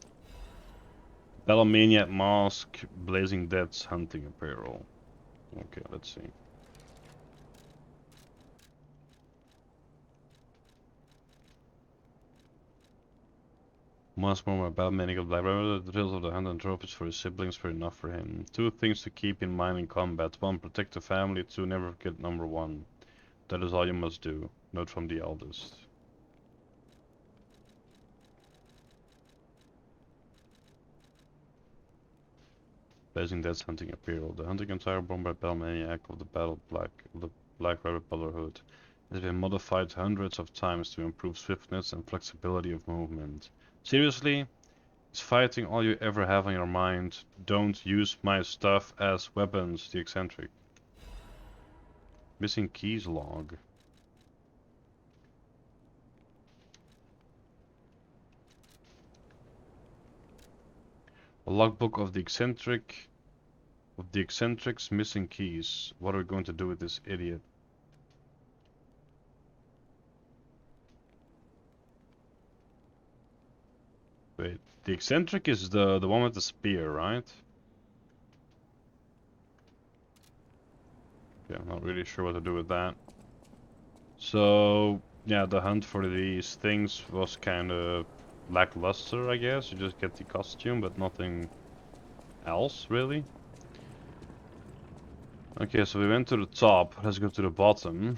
Speaker 1: Bellomaniac mask, Blazing Death's hunting apparel. Okay, let's see. Once more, my Bellomaniac of Black River, the thrills of the hunt and trophies for his siblings were enough for him. Two things to keep in mind in combat. One, protect the family. Two, never forget number one. That is all you must do. Note from the eldest. Blazing Death's hunting apparel. The hunting attire worn by Bellomaniac of the Black Rabbit Brotherhood has been modified hundreds of times to improve swiftness and flexibility of movement. Seriously? Is fighting all you ever have on your mind? Don't use my stuff as weapons, the eccentric. Missing keys log. A logbook of the eccentric's missing keys. What are we going to do with this idiot? Wait, the eccentric is the one with the spear, right? Yeah, I'm not really sure what to do with that. So yeah, the hunt for these things was kind of lackluster, I guess. You just get the costume, but nothing else really. Okay, so we went to the top. Let's go to the bottom.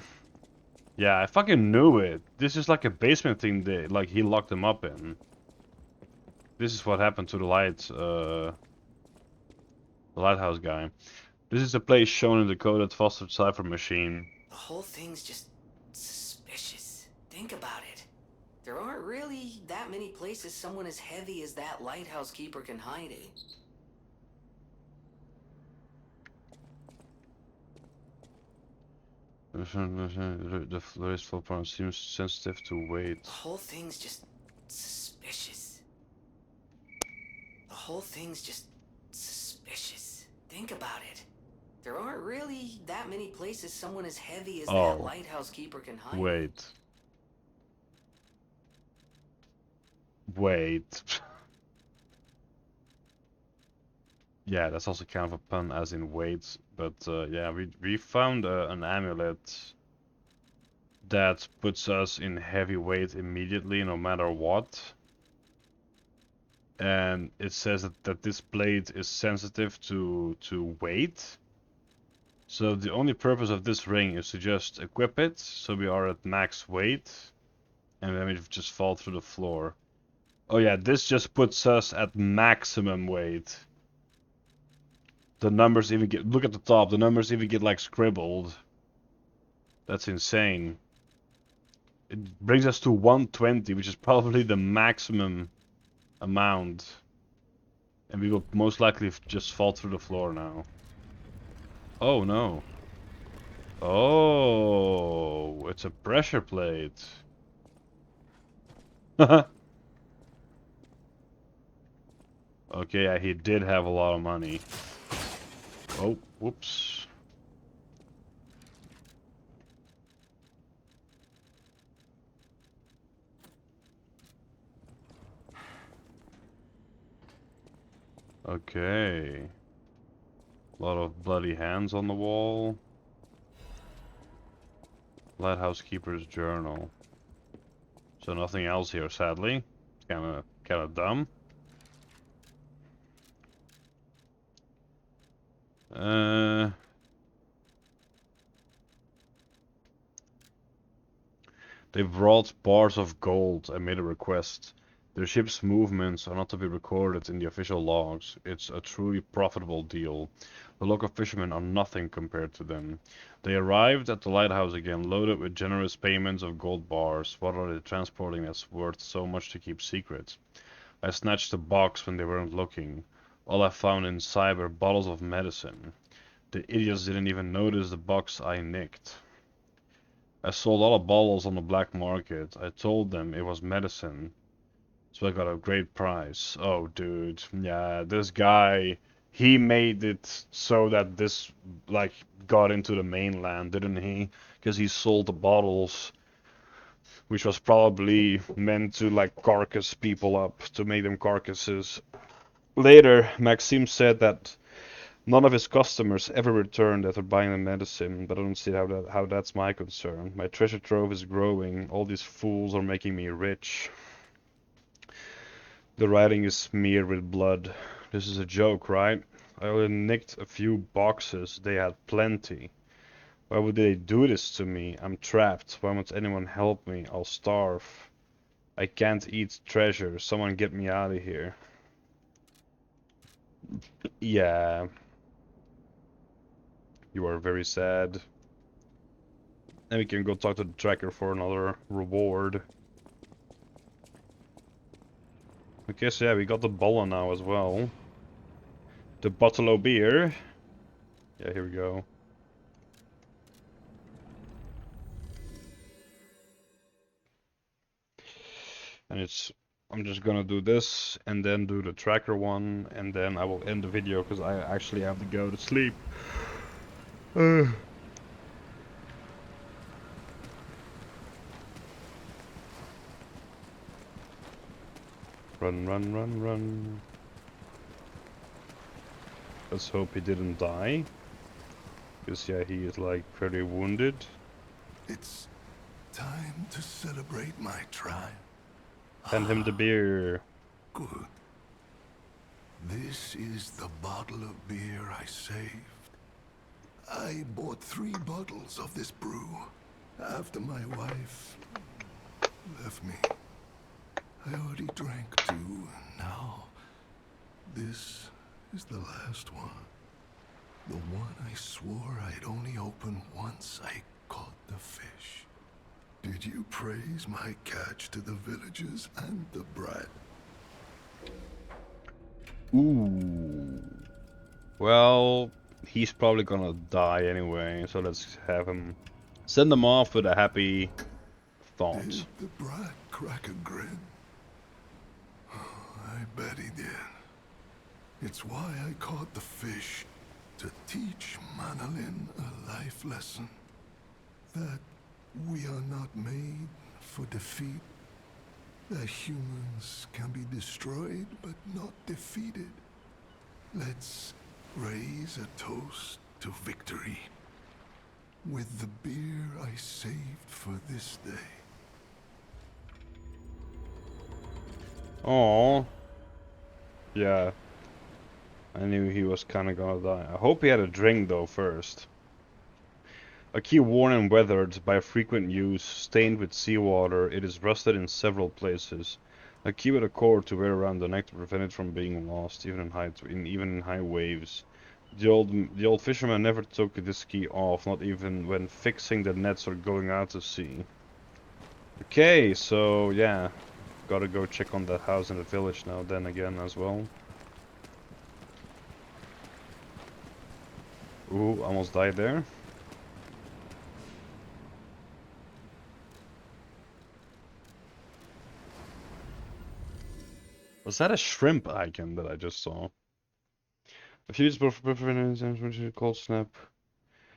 Speaker 1: Yeah, I fucking knew it. This is like a basement thing that like he locked them up in. This is what happened to the lighthouse guy. This is a place shown in the coded fostered cipher machine.
Speaker 3: The whole thing's just suspicious. Think about it. There aren't really that many places someone as heavy as that lighthouse keeper can hide in.
Speaker 1: The florist floor seems sensitive to weight.
Speaker 3: The whole thing's just suspicious. The whole thing's just suspicious. Think about it. There aren't really that many places someone as heavy as that lighthouse keeper can hide.
Speaker 1: Wait. Wait. Yeah, that's also kind of a pun as in weight, but yeah, we found an amulet that puts us in heavy weight immediately, no matter what. And it says that this blade is sensitive to weight. So the only purpose of this ring is to just equip it, so we are at max weight, and then we just fall through the floor. Oh yeah, this just puts us at maximum weight. The numbers even get, look at the top, the numbers even get like scribbled. That's insane. It brings us to 120, which is probably the maximum amount. And we will most likely just fall through the floor now. Oh no. Oh, it's a pressure plate. Okay, yeah, he did have a lot of money. Oh, whoops. Okay. A lot of bloody hands on the wall. Lighthouse Keeper's journal. So nothing else here, sadly. Kinda dumb. They brought bars of gold and made a request. Their ship's movements are not to be recorded in the official logs. It's a truly profitable deal. The local fishermen are nothing compared to them. They arrived at the lighthouse again, loaded with generous payments of gold bars. What are they transporting that's worth so much to keep secret? I snatched the box when they weren't looking. All I found inside were bottles of medicine. The idiots didn't even notice the box I nicked. I sold all the bottles on the black market. I told them it was medicine, so I got a great price. Oh, dude, yeah, this guy, he made it so that this, like, got into the mainland, didn't he? Because he sold the bottles, which was probably meant to, like, carcass people up, to make them carcasses. Later, Maxime said that none of his customers ever returned after buying the medicine, but I don't see how that's my concern. My treasure trove is growing. All these fools are making me rich. The writing is smeared with blood. This is a joke, right? I only nicked a few boxes. They had plenty. Why would they do this to me? I'm trapped. Why won't anyone help me? I'll starve. I can't eat treasure. Someone get me out of here. Yeah. You are very sad. And we can go talk to the tracker for another reward. Okay, so yeah, we got the bola now as well. The bottle of beer. Yeah, here we go. And I'm just gonna do this and then do the tracker one, and then I will end the video because I actually have to go to sleep. Run, run, run, run. Let's hope he didn't die. Because yeah, he is like pretty wounded.
Speaker 6: It's time to celebrate my triumph.
Speaker 1: Hand him the beer.
Speaker 6: Good. This is the bottle of beer I saved. I bought 3 bottles of this brew after my wife left me. I already drank 2, and now this is the last one. The one I swore I'd only open once I caught the fish. Did you praise my catch to the villagers and the brat?
Speaker 1: Ooh. Well, he's probably gonna die anyway, so let's have him send him off with a happy thought.
Speaker 6: Did the brat crack a grin? I bet he did. It's why I caught the fish, to teach Manolin a life lesson. That we are not made for defeat. That humans can be destroyed but not defeated. Let's raise a toast to victory with the beer I saved for this day.
Speaker 1: Oh, yeah. I knew he was kinda gonna die. I hope he had a drink though first. A key worn and weathered by frequent use, stained with seawater, it is rusted in several places. A key with a cord to wear around the neck to prevent it from being lost, even in high waves. The old fisherman never took this key off, not even when fixing the nets or going out to sea. Okay, so yeah, gotta go check on that house in the village now. Then again as well. Ooh, almost died there. Was that a shrimp icon that I just saw? A few years before cold snap.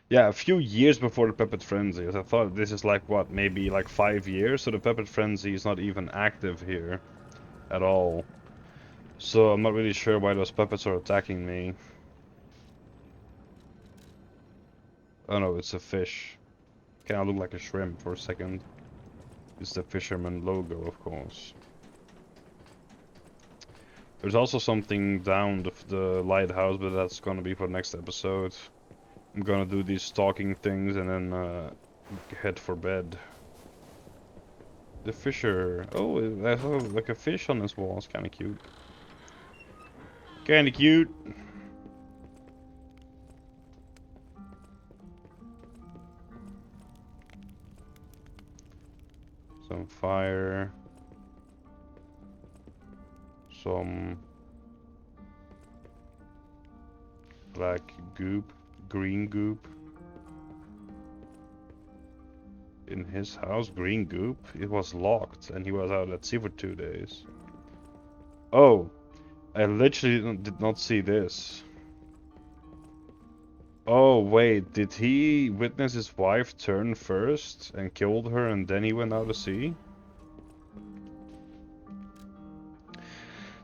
Speaker 1: Yeah, a few years before the Puppet Frenzy. I thought this is like what, maybe like 5 years? So the Puppet Frenzy is not even active here at all. So I'm not really sure why those puppets are attacking me. Oh no, it's a fish. Kinda look like a shrimp for a second. It's the Fisherman logo, of course. There's also something down the lighthouse, but that's gonna be for next episode. I'm gonna do these stalking things and then head for bed. The fisher. Oh, there's like a fish on this wall. It's kinda cute. Kinda cute. Some fire. Some Black goop, green goop. In his house, green goop. It was locked, and he was out at sea for 2 days. Oh, I literally did not see this. Oh wait, did he witness his wife turn first and killed her, and then he went out to sea?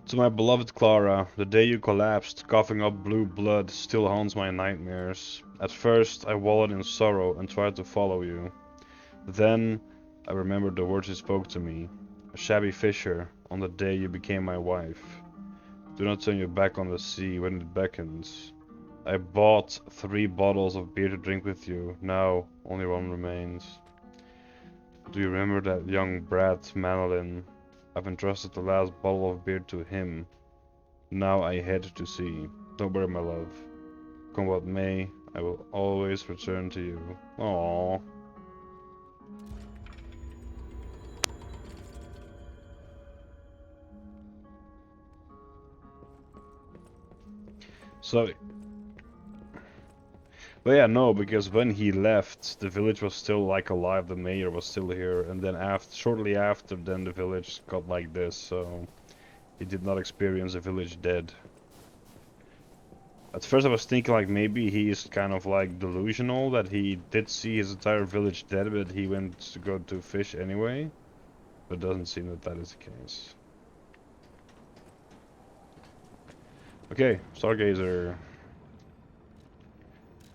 Speaker 1: To my beloved Clara, the day you collapsed, coughing up blue blood, still haunts my nightmares. At first, I wallowed in sorrow and tried to follow you. Then, I remembered the words you spoke to me. A shabby fisher, on the day you became my wife. Do not turn your back on the sea when it beckons. I bought 3 bottles of beer to drink with you. Now, only 1 remains. Do you remember that young brat, Manolin? I've entrusted the last bottle of beer to him. Now I head to sea. Don't worry, my love. Come what may, I will always return to you. Aww. So, but yeah, no, because when he left, the village was still like alive. The mayor was still here, and then shortly after, then the village got like this. So he did not experience the village dead. At first, I was thinking like maybe he is kind of like delusional that he did see his entire village dead, but he went to go to fish anyway. But it doesn't seem that that is the case. Okay, Stargazer.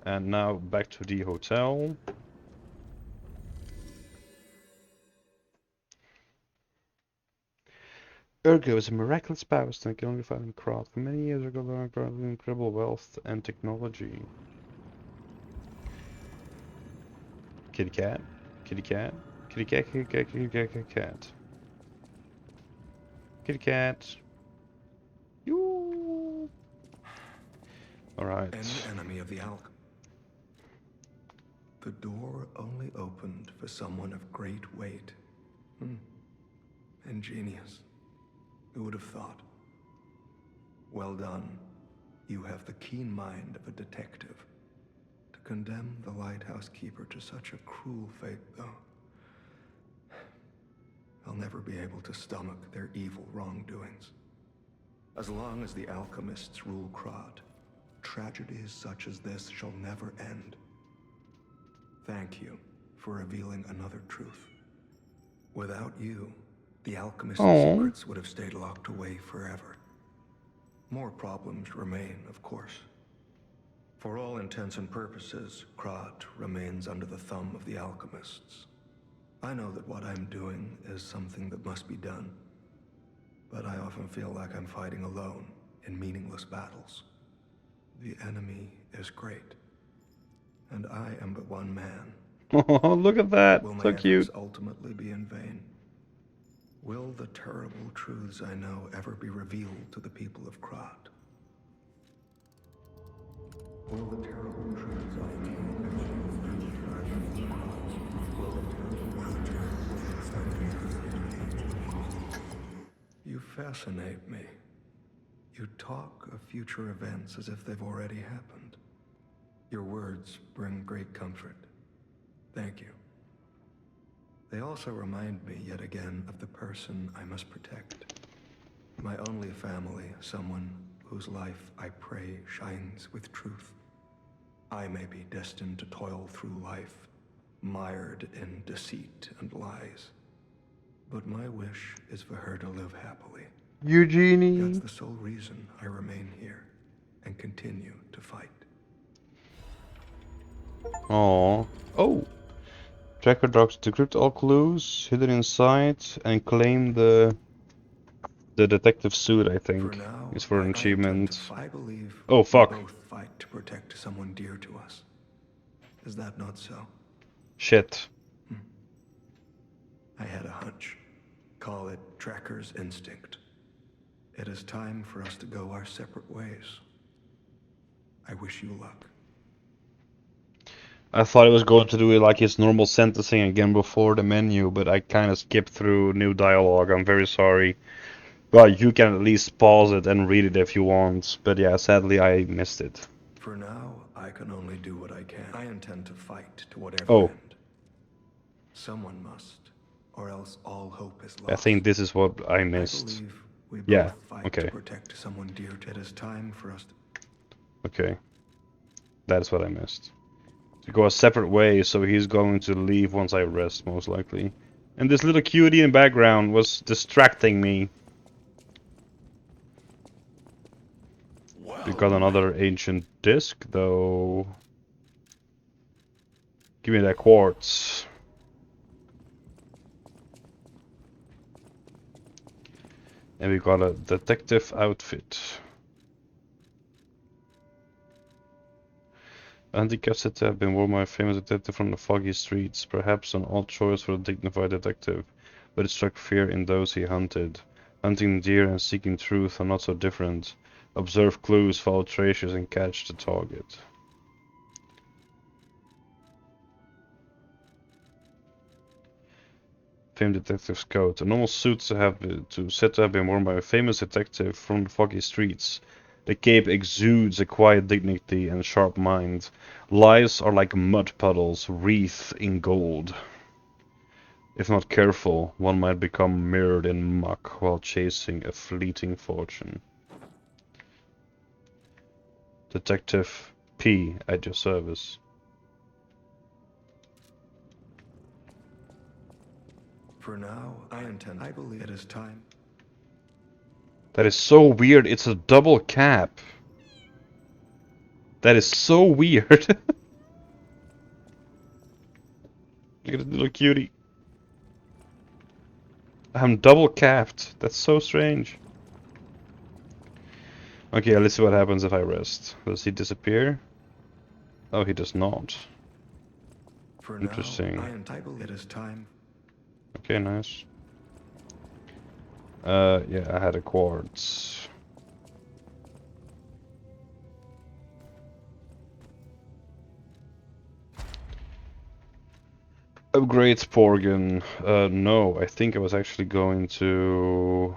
Speaker 1: And now back to the hotel. Ergo is a miraculous spouse that can only find in Krat. For many years ago, learned incredible wealth and technology. Kitty cat, kitty cat, kitty cat, kitty cat, kitty cat, kitty cat. Kitty cat. You. All right.
Speaker 6: Any enemy of the alchemy. The door only opened for someone of great weight. Ingenious. Who would have thought? Well done. You have the keen mind of a detective. To condemn the lighthouse keeper to such a cruel fate, though, I'll never be able to stomach their evil wrongdoings. As long as the alchemists rule Krat, tragedies such as this shall never end. Thank you for revealing another truth. Without you, the alchemist's secrets would have stayed locked away forever. More problems remain, of course. For all intents and purposes, Krat remains under the thumb of the alchemists. I know that what I'm doing is something that must be done, but I often feel like I'm fighting alone in meaningless battles. The enemy is great, and I am but one man.
Speaker 1: Oh, look at that!
Speaker 6: Will my
Speaker 1: So
Speaker 6: efforts
Speaker 1: cute.
Speaker 6: ultimately be in vain? Will the terrible truths I know ever be revealed to the people of Krat? Will the terrible truths I know ever be revealed to the people of Krat? Will the terrible truths You fascinate me. You talk of future events as if they've already happened. Your words bring great comfort. Thank you. They also remind me yet again of the person I must protect. My only family, someone whose life I pray shines with truth. I may be destined to toil through life, mired in deceit and lies. But my wish is for her to live happily.
Speaker 1: Eugenie.
Speaker 6: That's the sole reason I remain here and continue to fight.
Speaker 1: Aww. Oh. Tracker dogs decrypt all clues hidden inside and claim the detective suit, I
Speaker 6: For
Speaker 1: think.
Speaker 6: now,
Speaker 1: Is for an
Speaker 6: I intend to
Speaker 1: achievement.
Speaker 6: I believe
Speaker 1: Oh, fuck.
Speaker 6: we both fight to protect someone dear to us. Is that not so?
Speaker 1: Shit.
Speaker 6: I had a hunch. Call it Tracker's instinct. It is time for us to go our separate ways. I wish you luck.
Speaker 1: I thought I was going to do like his normal sentencing again before the menu, but I kind of skipped through new dialogue. I'm very sorry. But you can at least pause it and read it if you want. But yeah, sadly I missed it.
Speaker 5: For now, I can only do what I can. I intend to fight to whatever
Speaker 1: Oh,
Speaker 5: end. Someone must, or else all hope is lost.
Speaker 1: I think this is what I
Speaker 5: I
Speaker 1: missed.
Speaker 5: believe we
Speaker 1: Yeah,
Speaker 5: both fight
Speaker 1: okay.
Speaker 5: to protect someone dear to. It is time for us to...
Speaker 1: Okay. That's what I missed. To go a separate way, so he's going to leave once I rest, most likely. And this little cutie in the background was distracting me. We got another ancient disc, though. Give me that quartz. And we got a detective outfit. A handicap said to have been worn by a famous detective from the foggy streets, perhaps an odd choice for a dignified detective, but it struck fear in those he hunted. Hunting deer and seeking truth are not so different. Observe clues, follow traces, and catch the target. Famed detective's coat. A normal suit said to have been worn by a famous detective from the foggy streets. The cape exudes a quiet dignity and sharp mind. Lies are like mud puddles wreathed in gold. If not careful, one might become mirrored in muck while chasing a fleeting fortune. Detective P at your service.
Speaker 5: For now, I believe it is time.
Speaker 1: That is so weird. It's a double cap. That is so weird. Look at the little cutie. I'm double capped. That's so strange. Okay, let's see what happens if I rest. Does he disappear? Oh, he does not.
Speaker 5: For
Speaker 1: Interesting.
Speaker 5: now, I believe it is time.
Speaker 1: Okay, nice. Yeah, I had a quartz. Upgrade Porgan. No, I think I was actually going to...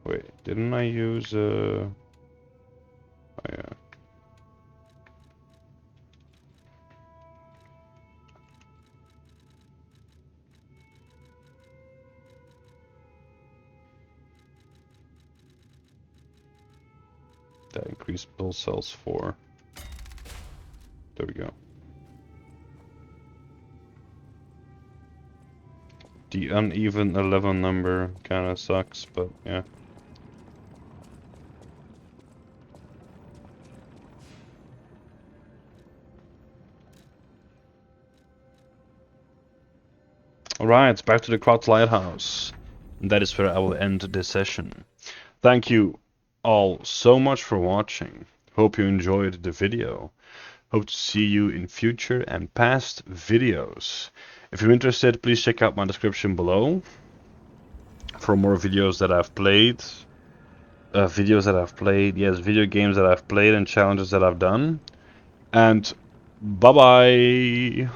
Speaker 1: Wait, didn't I use Oh yeah. That increased build cells 4. There we go. The uneven 11 number kinda sucks, but yeah. Alright, back to the Krotz Lighthouse. And that is where I will end this session. Thank you all so much for watching. Hope you enjoyed the video. Hope to see you in future and past videos. If you're interested, please check out my description below for more videos that I've played. Yes, video games that I've played and challenges that I've done. And bye-bye!